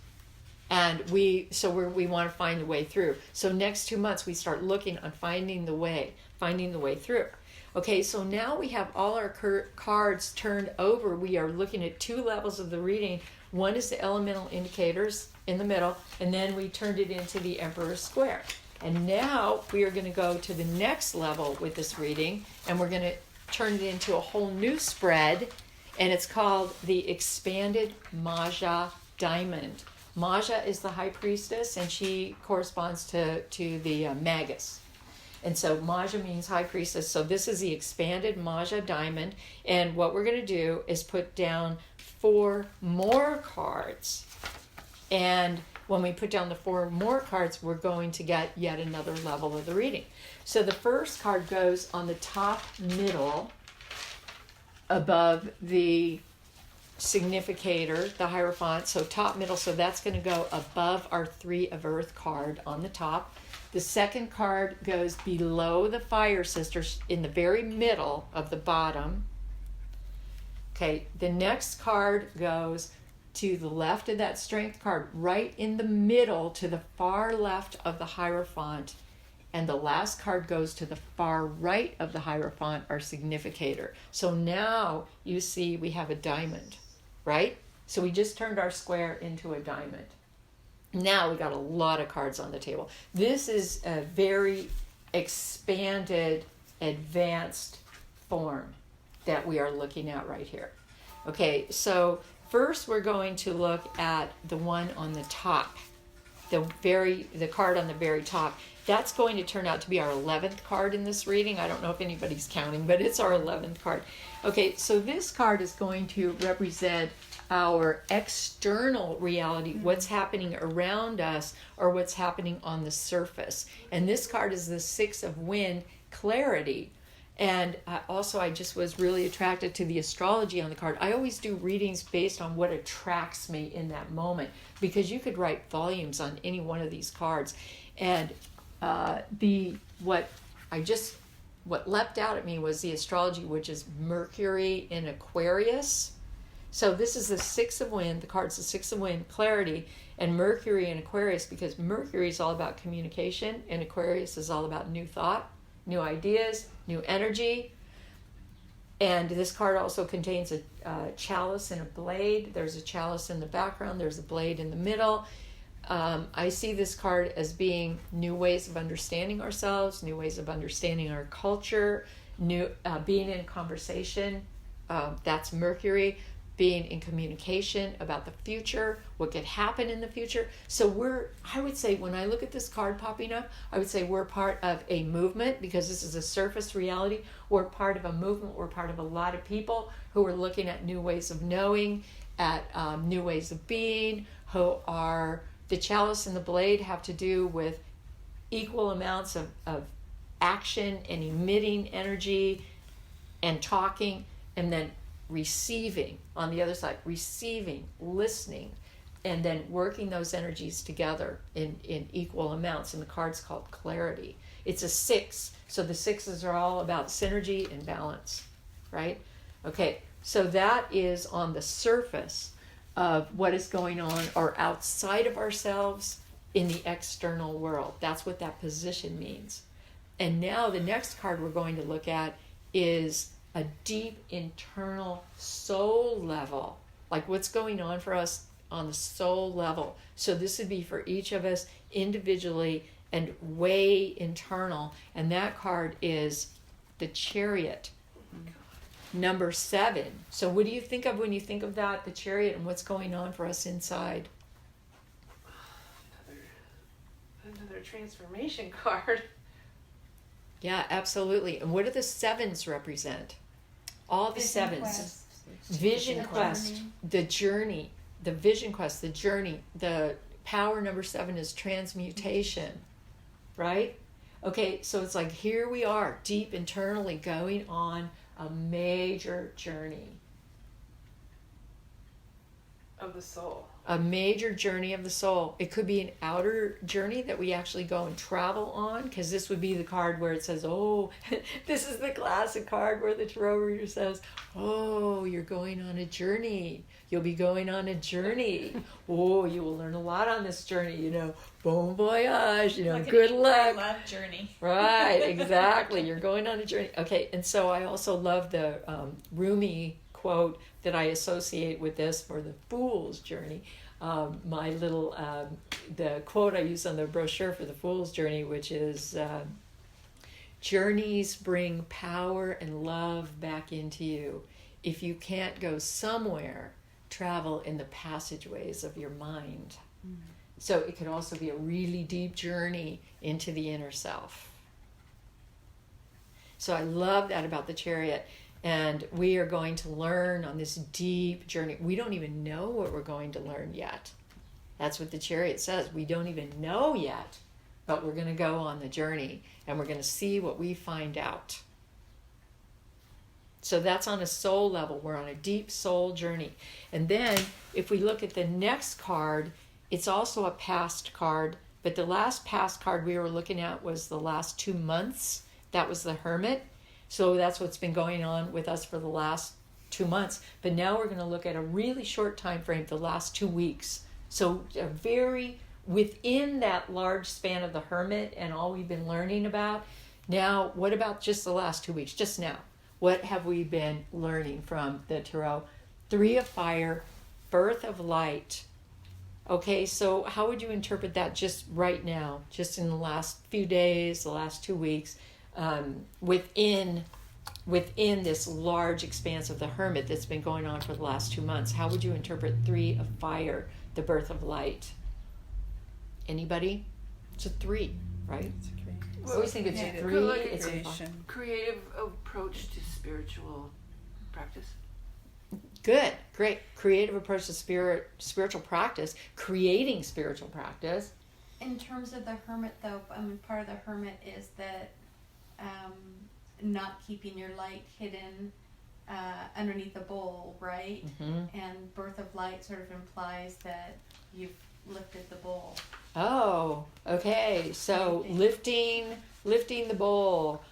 And we want to find the way through. So next 2 months we start looking on finding the way through. Okay, so now we have all our cards turned over. We are looking at 2 levels of the reading. One is the elemental indicators in the middle, and then we turned it into the Emperor's Square. And now we are going to go to the next level with this reading, and we're going to turn it into a whole new spread, and it's called the Expanded Maja Diamond. Maja is the high priestess, and she corresponds to the Magus. And so Maja means high priestess. So this is the expanded Maja diamond. And what we're going to do is put down 4 more cards. And when we put down the 4 more cards, we're going to get yet another level of the reading. So the first card goes on the top middle above the significator, the Hierophant. So top middle, so that's going to go above our 3 of Earth card on the top. The second card goes below the Fire Sisters in the very middle of the bottom. Okay, the next card goes to the left of that Strength card, right in the middle to the far left of the Hierophant. And the last card goes to the far right of the Hierophant, our significator. So now you see we have a diamond, right? So we just turned our square into a diamond. Now we got a lot of cards on the table. This is a very expanded, advanced form that we are looking at right here. Okay, so first we're going to look at the one on the top. the card on the very top. That's going to turn out to be our 11th card in this reading. I don't know if anybody's counting, but it's our 11th card. Okay, so this card is going to represent our external reality, what's happening around us or what's happening on the surface. And this card is the Six of Wind, clarity. And I just was really attracted to the astrology on the card. I always do readings based on what attracts me in that moment, because you could write volumes on any one of these cards. And what leapt out at me was the astrology, which is Mercury in Aquarius. So this is the Six of Wind. The card's the Six of Wind, clarity, and Mercury in Aquarius, because Mercury is all about communication and Aquarius is all about new thought, new ideas, new energy. And this card also contains a chalice and a blade. There's a chalice in the background. There's a blade in the middle. I see this card as being new ways of understanding ourselves, new ways of understanding our culture, being in conversation. That's Mercury. Being in communication about the future, what could happen in the future. So I would say, when I look at this card popping up, I would say we're part of a movement, because this is a surface reality. We're part of a movement. We're part of a lot of people who are looking at new ways of knowing, at new ways of being, the chalice and the blade have to do with equal amounts of action and emitting energy and talking, and then receiving on the other side, receiving, listening, and then working those energies together in equal amounts. And the card's called clarity. It's a 6, so the 6s are all about synergy and balance, right? Okay, so that is on the surface of what is going on or outside of ourselves in the external world. That's what that position means. And now the next card we're going to look at is a deep internal soul level, like what's going on for us on the soul level. So this would be for each of us individually and way internal. And that card is the Chariot, number 7. So what do you think of when you think of that, the Chariot, and what's going on for us inside? Another transformation card. Yeah, absolutely. And what do the 7s represent? All the 7s. Vision quest, the journey, the vision quest, the journey. The power number 7 is transmutation, right? Okay, so it's like here we are, deep internally going on a major journey. Of the soul. A major journey of the soul. It could be an outer journey that we actually go and travel on, because this would be the card where it says, oh, this is the classic card where the tarot reader says, oh, you're going on a journey. You'll be going on a journey. Oh, you will learn a lot on this journey, bon voyage, Like good an luck. love journey. Right, exactly. You're going on a journey. Okay, and so I also love the Rumi quote that I associate with this for the Fool's Journey. The quote I use on the brochure for the Fool's Journey, which is, journeys bring power and love back into you. If you can't go somewhere, travel in the passageways of your mind. So it could also be a really deep journey into the inner self. So I love that about the Chariot. And we are going to learn on this deep journey. We don't even know what we're going to learn yet. That's what the Chariot says. We don't even know yet, but we're going to go on the journey and we're going to see what we find out. So that's on a soul level. We're on a deep soul journey. And then if we look at the next card, it's also a past card, but the last past card we were looking at was the last 2 months. That was the Hermit. So that's what's been going on with us for the last 2 months. But now we're going to look at a really short time frame, the last 2 weeks. So within that large span of the Hermit and all we've been learning about. Now, what about just the last 2 weeks, just now? What have we been learning from the Tarot? 3 of Fire, Birth of Light. Okay, so how would you interpret that just right now, just in the last few days, the last 2 weeks? Within this large expanse of the Hermit that's been going on for the last 2 months, how would you interpret 3 of Fire, the birth of light? Anybody? It's a 3, right? It's a great I always think it's a creative 3. Like It's a creation. Creative approach to spiritual practice. good, great. Creative approach to spiritual practice, creating spiritual practice. In terms of the hermit, though, part of the hermit is that not keeping your light hidden underneath the bowl, right? Mm-hmm. And birth of light sort of implies that you've lifted the bowl. Oh, okay. So lifting the bowl,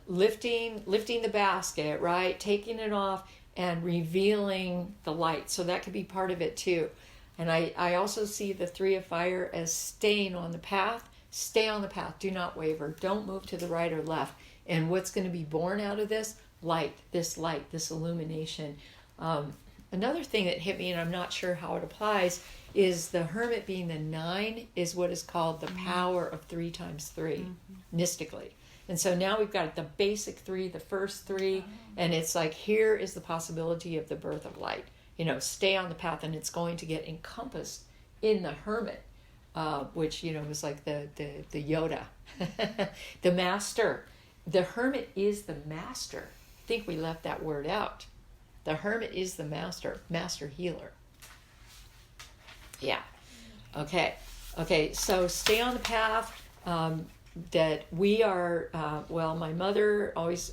lifting the basket, right? Taking it off and revealing the light. So that could be part of it too. And I also see the 3 of fire as staying on the path. Stay on the path. Do not waver. Don't move to the right or left. And what's going to be born out of this? Light, this illumination. Another thing that hit me, and I'm not sure how it applies, is the hermit being the 9 is what is called the power of 3 times 3, mystically. And so now we've got the basic 3, the first 3, and it's like, here is the possibility of the birth of light. Stay on the path, and it's going to get encompassed in the hermit, which, was like the Yoda, the master. The hermit is the master. I think we left that word out. The hermit is the master healer. Yeah. Okay, so stay on the path. That we are, my mother always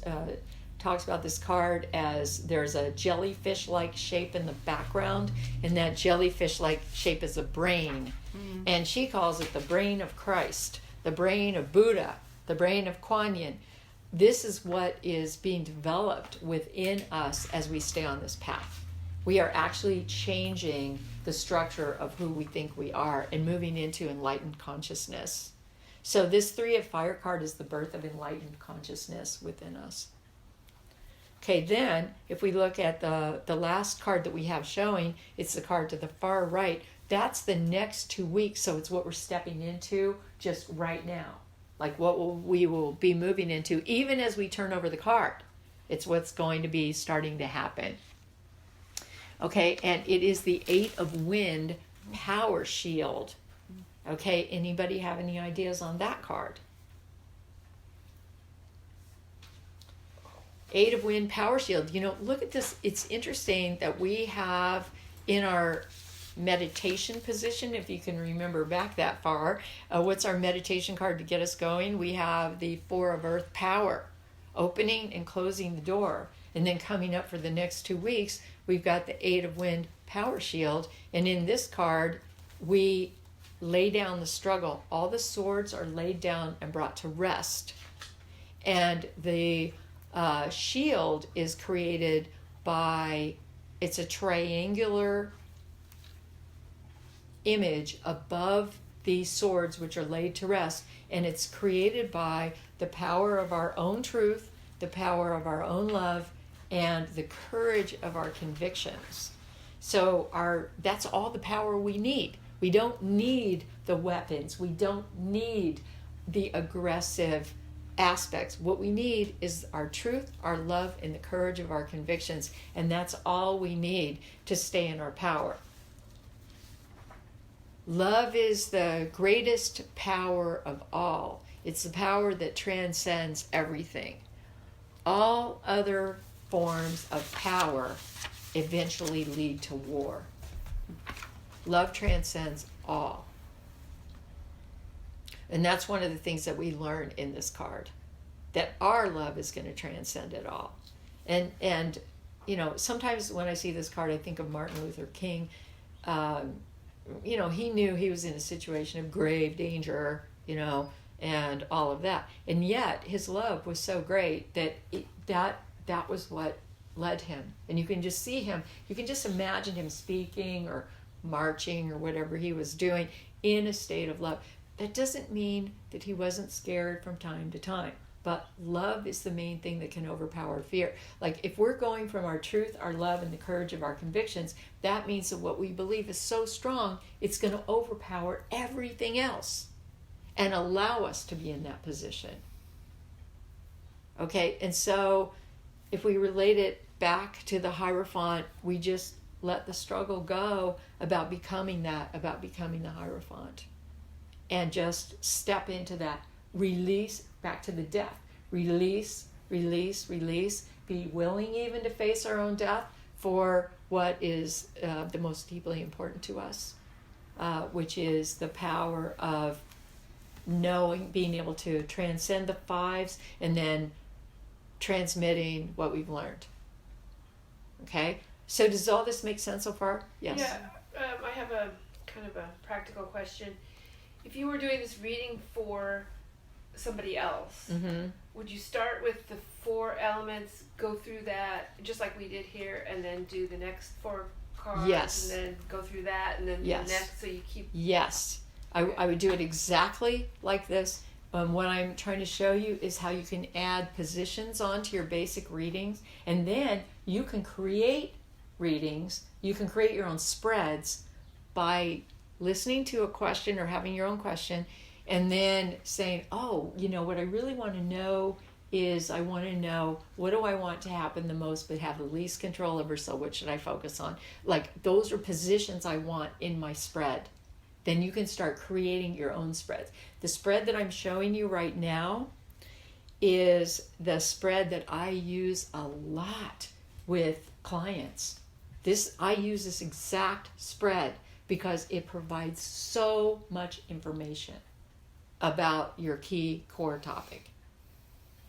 talks about this card as there's a jellyfish-like shape in the background, and that jellyfish-like shape is a brain. And she calls it the brain of Christ, the brain of Buddha, the brain of Kuan Yin. This is what is being developed within us as we stay on this path. We are actually changing the structure of who we think we are and moving into enlightened consciousness. So this 3 of fire card is the birth of enlightened consciousness within us. Okay, then if we look at the last card that we have showing, it's the card to the far right. That's the next 2 weeks, so it's what we're stepping into just right now. Like what we will be moving into, even as we turn over the card. It's what's going to be starting to happen. Okay, and it is the 8 of wind power shield. Okay, anybody have any ideas on that card? 8 of wind power shield. Look at this. It's interesting that we have in our meditation position, if you can remember back that far, what's our meditation card to get us going? We have the 4 of earth power, opening and closing the door. And then coming up for the next 2 weeks, we've got the 8 of wind power shield. And in this card, we lay down the struggle. All the swords are laid down and brought to rest. And the shield is created by, it's a triangular image above these swords which are laid to rest, and it's created by the power of our own truth, the power of our own love, and the courage of our convictions. So that's all the power we need. We don't need the weapons. We don't need the aggressive aspects. What we need is our truth, our love, and the courage of our convictions, and that's all we need to stay in our power. Love is the greatest power of all. It's the power that transcends everything. All other forms of power eventually lead to war. Love transcends all. And that's one of the things that we learn in this card, that our love is going to transcend it all. And sometimes when I see this card, I think of Martin Luther King. He knew he was in a situation of grave danger, and all of that. And yet his love was so great that that was what led him. And you can just see him, you can just imagine him speaking or marching or whatever he was doing in a state of love. That doesn't mean that he wasn't scared from time to time. But love is the main thing that can overpower fear. Like if we're going from our truth, our love, and the courage of our convictions, that means that what we believe is so strong, it's going to overpower everything else and allow us to be in that position. Okay, and so if we relate it back to the Hierophant, we just let the struggle go about becoming that, about becoming the Hierophant. and just step into that. Release, back to the death. Release, release, release. Be willing even to face our own death for what is the most deeply important to us, which is the power of knowing, being able to transcend the fives and then transmitting what we've learned. Okay? So does all this make sense so far? Yes. Yeah, I have a kind of a practical question. If you were doing this reading for somebody else, would you start with the 4 elements, go through that, just like we did here, and then do the next 4 cards, Yes. and then go through that, and then Yes. the next, so you keep... Yes. I would do it exactly like this. What I'm trying to show you is how you can add positions onto your basic readings, and then you can create readings. You can create your own spreads by listening to a question or having your own question, and then saying, oh, you know, what I really want to know is I want to know, what do I want to happen the most but have the least control over, so what should I focus on? Like, those are positions I want in my spread. Then you can start creating your own spreads. The spread that I'm showing you right now is the spread that I use a lot with clients. I use this exact spread because it provides so much information about your key core topic.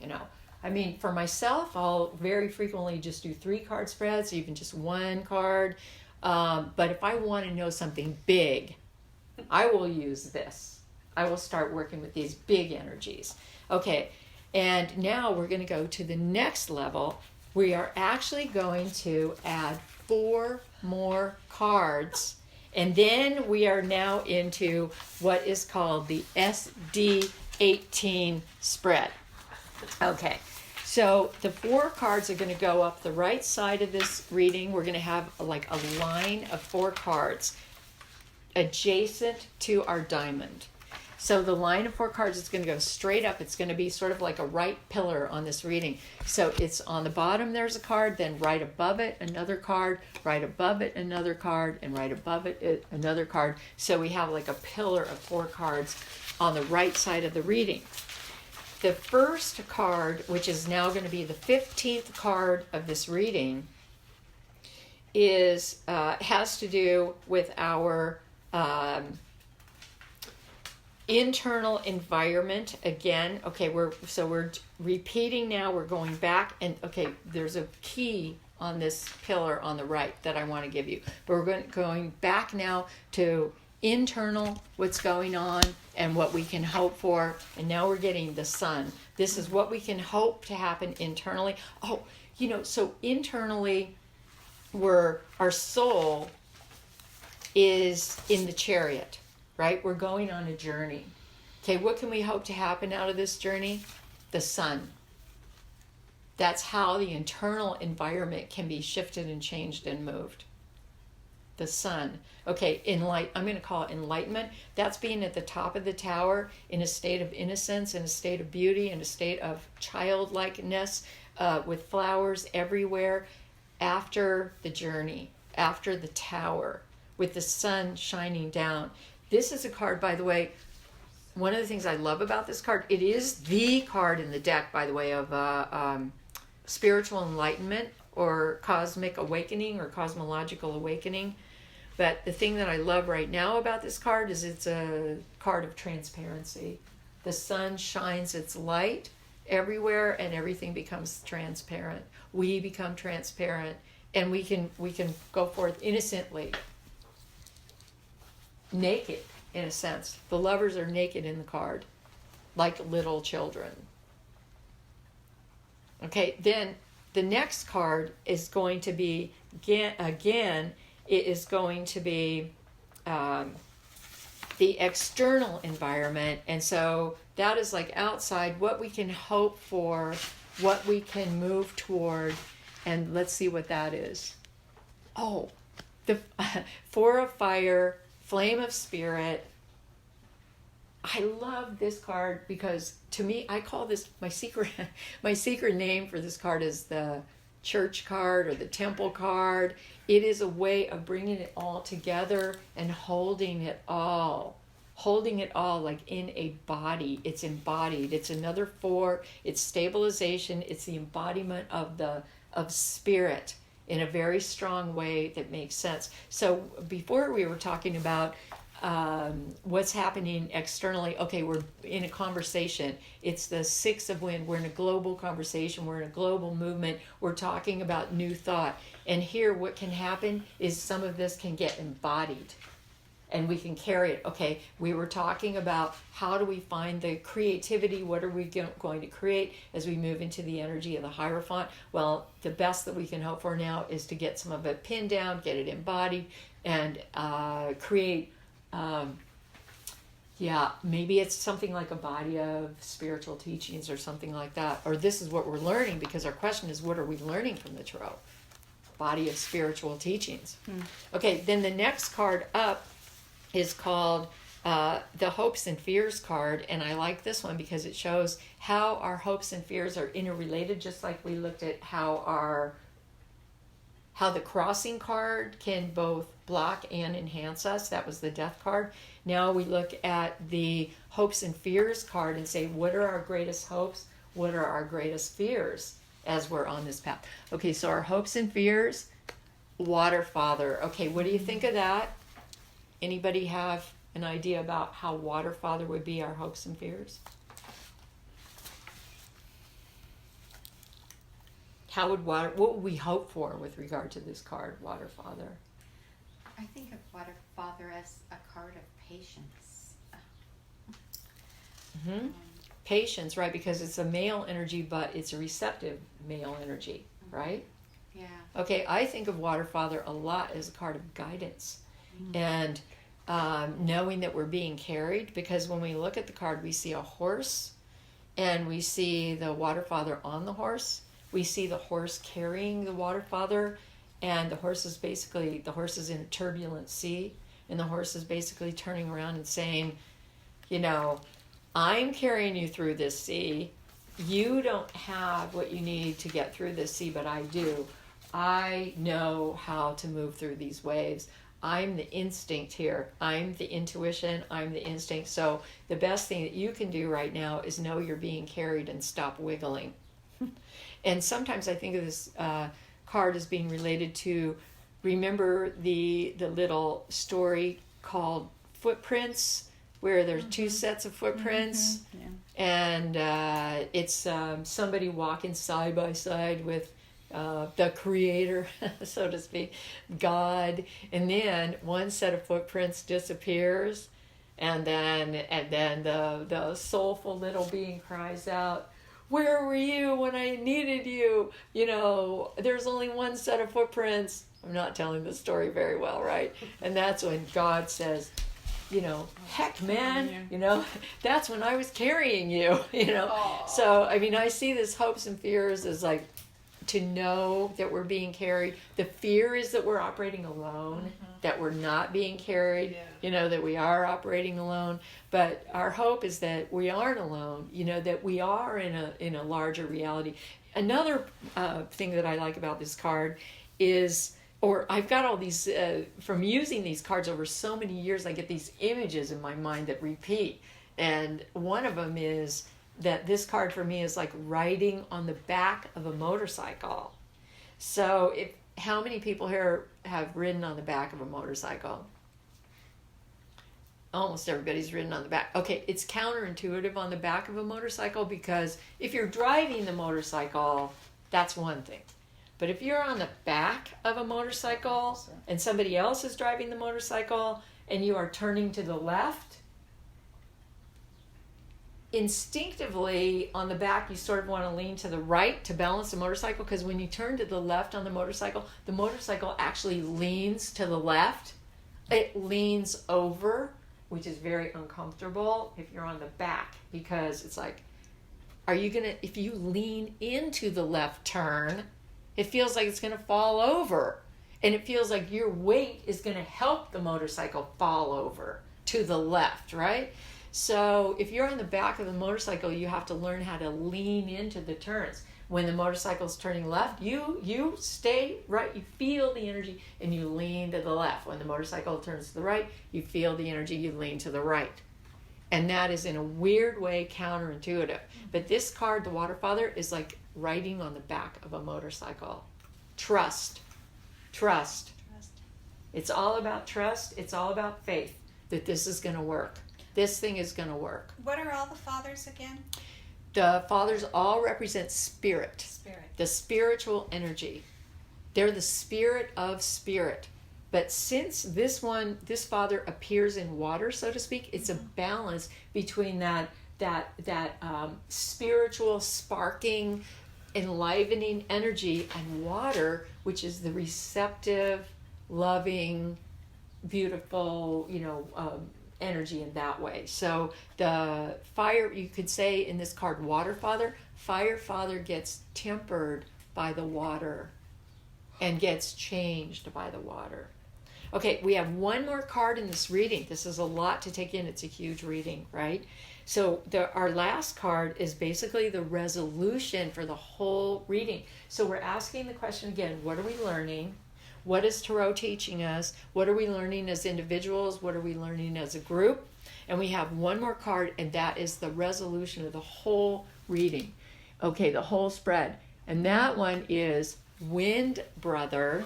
You know, I mean, for myself, I'll very frequently just do 3-card spreads, even just 1 card. But if I want to know something big, I will use this. I will start working with these big energies. Okay, and now we're going to go to the next level. We are actually going to add 4 more cards, and then we are now into what is called the SD18 spread. Okay, so the 4 cards are going to go up the right side of this reading. We're going to have like a line of 4 cards adjacent to our diamond. So the line of 4 cards is going to go straight up. It's going to be sort of like a right pillar on this reading. So it's on the bottom, there's a card, then right above it, another card, right above it, another card, and right above it, another card. So we have like a pillar of 4 cards on the right side of the reading. The first card, which is now going to be the 15th card of this reading, is has to do with our internal environment. Again, okay, we're repeating now. We're going back, and okay, there's a key on this pillar on the right that I want to give you. But we're going back now to internal, what's going on and what we can hope for. And now we're getting the sun. This is what we can hope to happen internally. Oh, you know, so internally, our soul is in the chariot, right? We're going on a journey. Okay, what can we hope to happen out of this journey? The sun. That's how the internal environment can be shifted and changed and moved. The sun. Okay, I'm going to call it enlightenment. That's being at the top of the tower in a state of innocence, in a state of beauty, in a state of childlikeness, with flowers everywhere, after the journey, after the tower, with the sun shining down. This is a card, by the way, one of the things I love about this card, it is the card in the deck, by the way, of spiritual enlightenment or cosmic awakening or cosmological awakening. But the thing that I love right now about this card is it's a card of transparency. The sun shines its light everywhere and everything becomes transparent. We become transparent and we can go forth innocently, naked in a sense. The lovers are naked in the card, like little children. Okay, then the next card is going to be, again, it is going to be the external environment. And so that is like outside, what we can hope for, what we can move toward. And let's see what that is. Oh, the 4 of fire, flame of spirit. I love this card because to me, I call this my secret name for this card is the church card or the temple card. It is a way of bringing it all together and holding it all holding it all like in a body. It's embodied. It's another 4. It's stabilization. It's the embodiment of spirit in a very strong way that makes sense. So before we were talking about what's happening externally. Okay, we're in a conversation. It's the 6 of wind. We're in a global conversation. We're in a global movement. We're talking about new thought. And here what can happen is some of this can get embodied. And we can carry it. Okay, we were talking about how do we find the creativity? What are we going to create as we move into the energy of the Hierophant? Well, the best that we can hope for now is to get some of it pinned down, get it embodied, and create, maybe it's something like a body of spiritual teachings or something like that. Or this is what we're learning, because our question is, what are we learning from the Tarot? Body of spiritual teachings. Okay, then the next card up is called the Hopes and Fears card, and I like this one because it shows how our hopes and fears are interrelated, just like we looked at how the Crossing card can both block and enhance us. That was the Death card. Now we look at the Hopes and Fears card and say, what are our greatest hopes? What are our greatest fears as we're on this path? Okay, so our hopes and fears, Water Father. Okay, what do you think of that? Anybody have an idea about how Water Father would be our hopes and fears? What would we hope for with regard to this card, Water Father? I think of Water Father as a card of patience. Patience, right? Because it's a male energy, but it's a receptive male energy, right? Yeah. Okay, I think of Water Father a lot as a card of guidance. And knowing that we're being carried, because when we look at the card, we see a horse and we see the Water Father on the horse. We see the horse carrying the Water Father, and the horse is in a turbulent sea, and the horse is basically turning around and saying, I'm carrying you through this sea. You don't have what you need to get through this sea, but I do. I know how to move through these waves. I'm the instinct here. I'm the intuition. I'm the instinct. So the best thing that you can do right now is know you're being carried and stop wiggling. And sometimes I think of this card as being related to, remember the little story called Footprints, where there's 2 sets of footprints, and it's somebody walking side by side with the creator, so to speak, God, and then one set of footprints disappears, and then the soulful little being cries out, where were you when I needed you? There's only one set of footprints. I'm not telling the story very well, right? And that's when God says, heck, man, that's when I was carrying you, So, I see this hopes and fears as like, to know that we're being carried. The fear is that we're operating alone, that we're not being carried, that we are operating alone. But our hope is that we aren't alone, that we are in a larger reality. Another thing that I like about this card is, or I've got all these, from using these cards over so many years, I get these images in my mind that repeat. And one of them is that this card for me is like riding on the back of a motorcycle. So how many people here have ridden on the back of a motorcycle? Almost everybody's ridden on the back. Okay, it's counterintuitive on the back of a motorcycle, because if you're driving the motorcycle, that's one thing. But if you're on the back of a motorcycle and somebody else is driving the motorcycle and you are turning to the left, instinctively on the back you sort of want to lean to the right to balance the motorcycle, because when you turn to the left on the motorcycle actually leans to the left. It leans over, which is very uncomfortable if you're on the back, because it's like, if you lean into the left turn, it feels like it's going to fall over, and it feels like your weight is going to help the motorcycle fall over to the left, right? So if you're on the back of the motorcycle, you have to learn how to lean into the turns. When the motorcycle's turning left, you stay right, you feel the energy, and you lean to the left. When the motorcycle turns to the right, you feel the energy, you lean to the right. And that is in a weird way counterintuitive. But this card, the Water Father, is like riding on the back of a motorcycle. Trust. Trust. It's all about trust. It's all about faith that this is going to work. This thing is going to work. What are all the fathers again? The fathers all represent spirit. Spirit. The spiritual energy. They're the spirit of spirit. But since this father appears in water, so to speak, it's a balance between that spiritual, sparking, enlivening energy and water, which is the receptive, loving, beautiful, energy in that way. So the fire, you could say in this card, Water Father, Fire Father gets tempered by the water and gets changed by the water. Okay, we have one more card in this reading. This is a lot to take in. It's a huge reading, right? So our last card is basically the resolution for the whole reading. So we're asking the question again, what are we learning? What is Tarot teaching us? What are we learning as individuals? What are we learning as a group? And we have one more card, and that is the resolution of the whole reading. Okay, the whole spread. And that one is Wind Brother.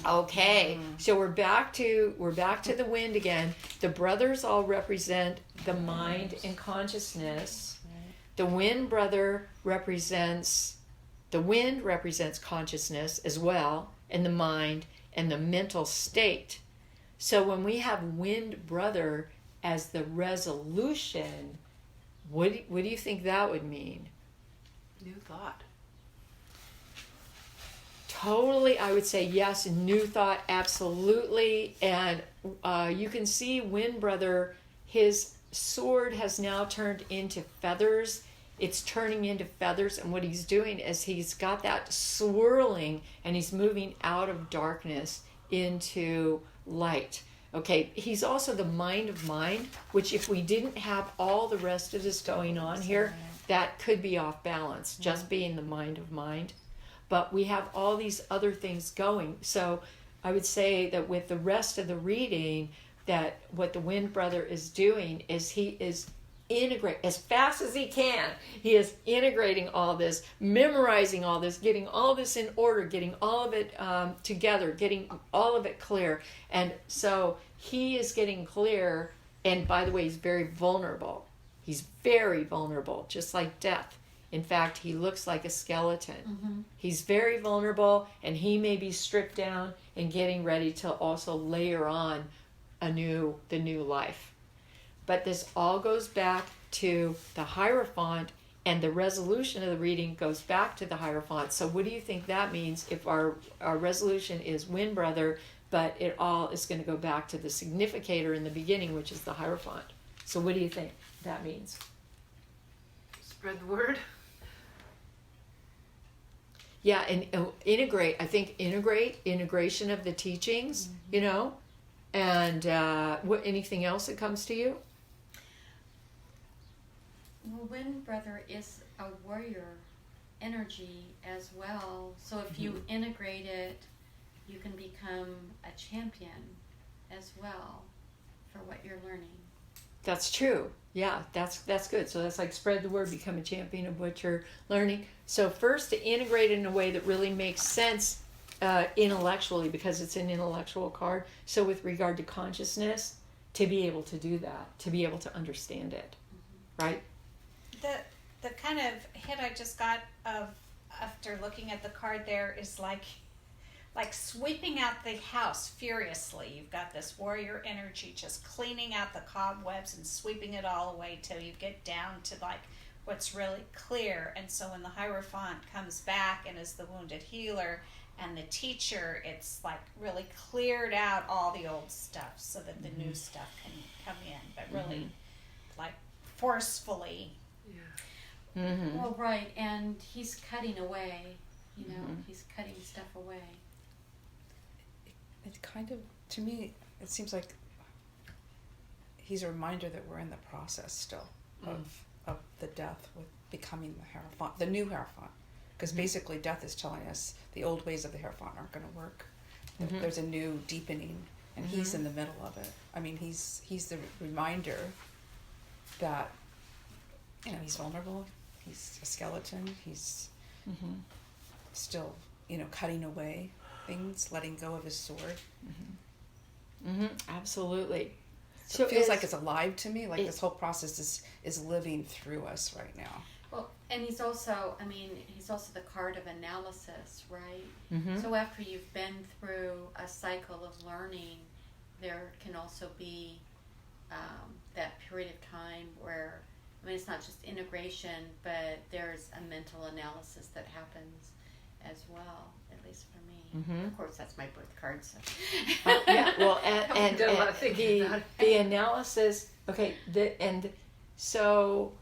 Okay, so we're back to the wind again. The brothers all represent the mind and consciousness. The Wind Brother represents consciousness as well, and the mind and the mental state. So when we have Wind Brother as the resolution, what do you think that would mean? New thought. Totally, I would say yes, new thought, absolutely. And you can see Wind Brother, his sword has now turned into feathers. It's turning into feathers, and what he's doing is he's got that swirling, and he's moving out of darkness into light. Okay, he's also the mind of mind, which if we didn't have all the rest of this going on here, that could be off balance, just being the mind of mind. But we have all these other things going. So I would say that with the rest of the reading, that what the Wind Brother is doing is he is integrate as fast as he can. He is integrating all this, memorizing all this, getting all this in order, getting all of it together, getting all of it clear. And so he is getting clear. And by the way, he's very vulnerable. He's very vulnerable, just like death. In fact, he looks like a skeleton. Mm-hmm. He's very vulnerable, and he may be stripped down and getting ready to also layer on the new life. But this all goes back to the Hierophant, and the resolution of the reading goes back to the Hierophant. So what do you think that means if our resolution is Wind Brother, but it all is going to go back to the significator in the beginning, which is the Hierophant? So what do you think that means? Spread the word. Yeah, and integrate. I think integration of the teachings, and anything else that comes to you? Well, Wind Brother is a warrior energy as well. So if you integrate it, you can become a champion as well for what you're learning. That's true. Yeah, that's good. So that's like spread the word, become a champion of what you're learning. So first, to integrate it in a way that really makes sense intellectually, because it's an intellectual card. So with regard to consciousness, to be able to do that, to be able to understand it, right? The kind of hit I just got of after looking at the card there is like sweeping out the house furiously. You've got this warrior energy just cleaning out the cobwebs and sweeping it all away till you get down to like what's really clear. And so when the Hierophant comes back and is the wounded healer and the teacher, it's like really cleared out all the old stuff so that the new stuff can come in, but really like forcefully. Yeah. Mm-hmm. Well, right, and he's cutting away, he's cutting stuff away. It kind of, to me, it seems like he's a reminder that we're in the process still of the death with becoming the Hierophant, the new Hierophant. Because basically death is telling us the old ways of the Hierophant aren't going to work. There's a new deepening, and he's in the middle of it. I mean, he's the reminder that, he's vulnerable. He's a skeleton. He's still, cutting away things, letting go of his sword. Absolutely. So it feels like it's alive to me. Like this whole process is living through us right now. Well, and he's also the card of analysis, right? So after you've been through a cycle of learning, there can also be that period of time where, it's not just integration, but there's a mental analysis that happens as well, at least for me. Of course, that's my birth card, so. And the analysis, so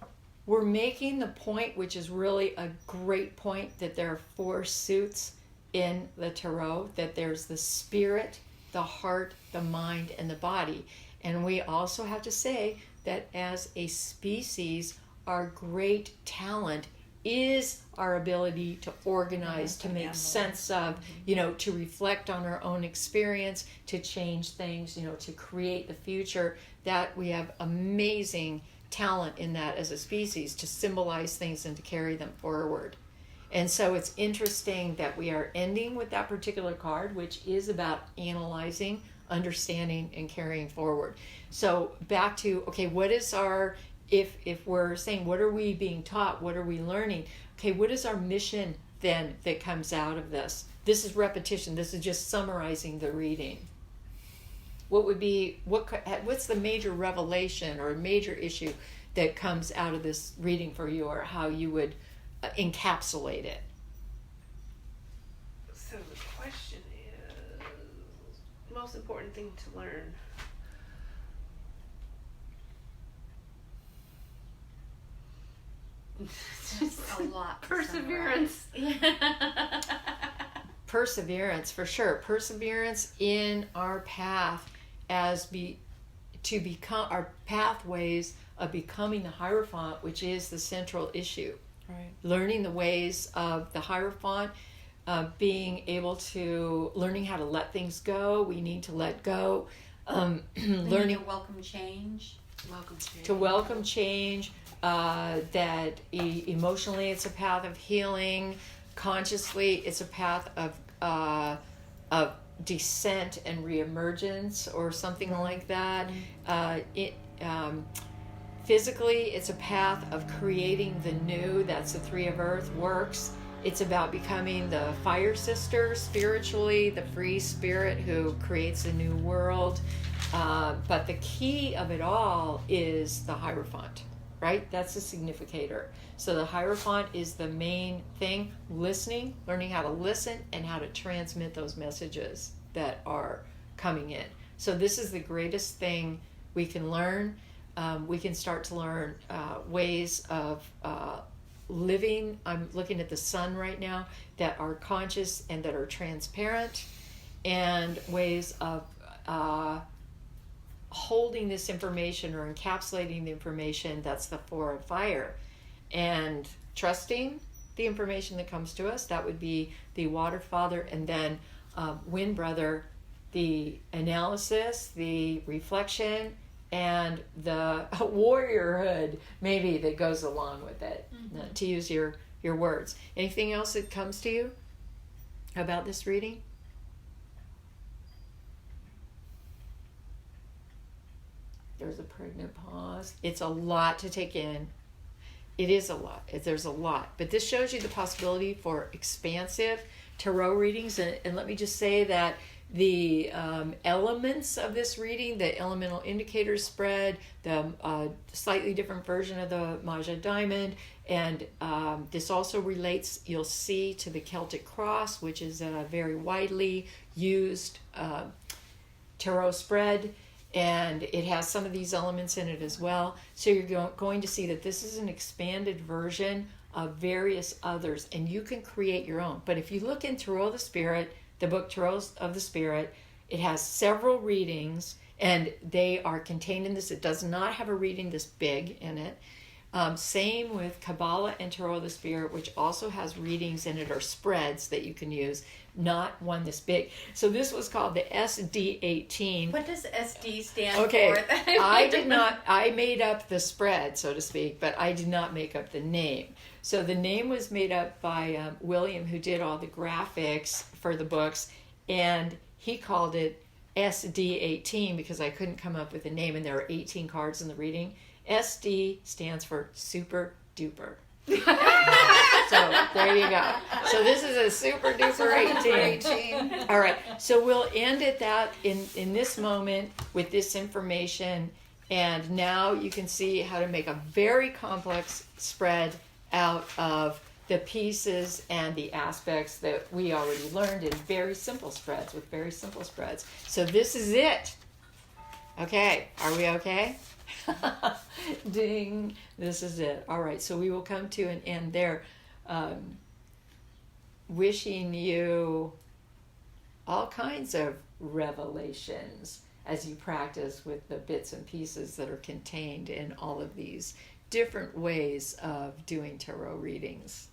we're making the point, which is really a great point, that there are 4 suits in the tarot, that there's the spirit, the heart, the mind, and the body. And we also have to say that as a species, our great talent is our ability to organize, to make sense of, to reflect on our own experience, to change things, to create the future. That we have amazing talent in that as a species, to symbolize things and to carry them forward. And so it's interesting that we are ending with that particular card, which is about analyzing, understanding, and carrying forward. So back to, what is our, if we're saying, what are we being taught? What are we learning? What is our mission then that comes out of this? This is repetition. This is just summarizing the reading. What's the major revelation or major issue that comes out of this reading for you, or how you would encapsulate it? So the question is, most important thing to learn. Just a lot. Perseverance. Perseverance, for sure. Perseverance in our path to become our pathways of becoming the Hierophant, which is the central issue. Right. Learning the ways of the Hierophant, learning how to let things go. We need to let go. Learning to welcome change. To welcome change. That emotionally it's a path of healing. Consciously it's a path of descent and reemergence, or something like that. Physically it's a path of creating the new. That's the 3 of Earth works. It's about becoming the fire sister, spiritually, the free spirit who creates a new world. But the key of it all is the Hierophant, right? That's the significator. So the Hierophant is the main thing. Listening, learning how to listen and how to transmit those messages that are coming in. So this is the greatest thing we can learn. We can start to learn ways of living. I'm looking at the sun right now, that are conscious and that are transparent, and ways of holding this information or encapsulating the information. That's the 4 of fire. And trusting the information that comes to us. That would be the water father. And then wind brother, the analysis, the reflection, and the warriorhood maybe that goes along with it, to use your words. Anything else that comes to you about this reading? There's a pregnant pause. It's a lot to take in. It is a lot. There's a lot. But this shows you the possibility for expansive tarot readings. And let me just say that the elements of this reading, the elemental indicator spread, the slightly different version of the Maja Diamond, and this also relates, you'll see, to the Celtic Cross, which is a very widely used tarot spread. And it has some of these elements in it as well. So you're going to see that this is an expanded version of various others, and you can create your own. But if you look in Tarot of the Spirit, the book Tarot of the Spirit, it has several readings, and they are contained in this. It does not have a reading this big in it. Same with Kabbalah and Tarot of the Spirit, which also has readings in it, or spreads that you can use, not one this big. So this was called the SD18. What does SD stand Okay, for? I did not, I made up the spread, so to speak, but I did not make up the name. So the name was made up by William, who did all the graphics for the books, and he called it SD18 because I couldn't come up with a name, and there are 18 cards in the reading. SD stands for super duper. So there you go. So this is a super duper 18. All right. So we'll end at that in this moment with this information. And now you can see how to make a very complex spread out of the pieces and the aspects that we already learned in very simple spreads, with very simple spreads. So this is it. Okay. Are we okay? Ding. This is it. All right. So we will come to an end there. Wishing you all kinds of revelations as you practice with the bits and pieces that are contained in all of these different ways of doing tarot readings.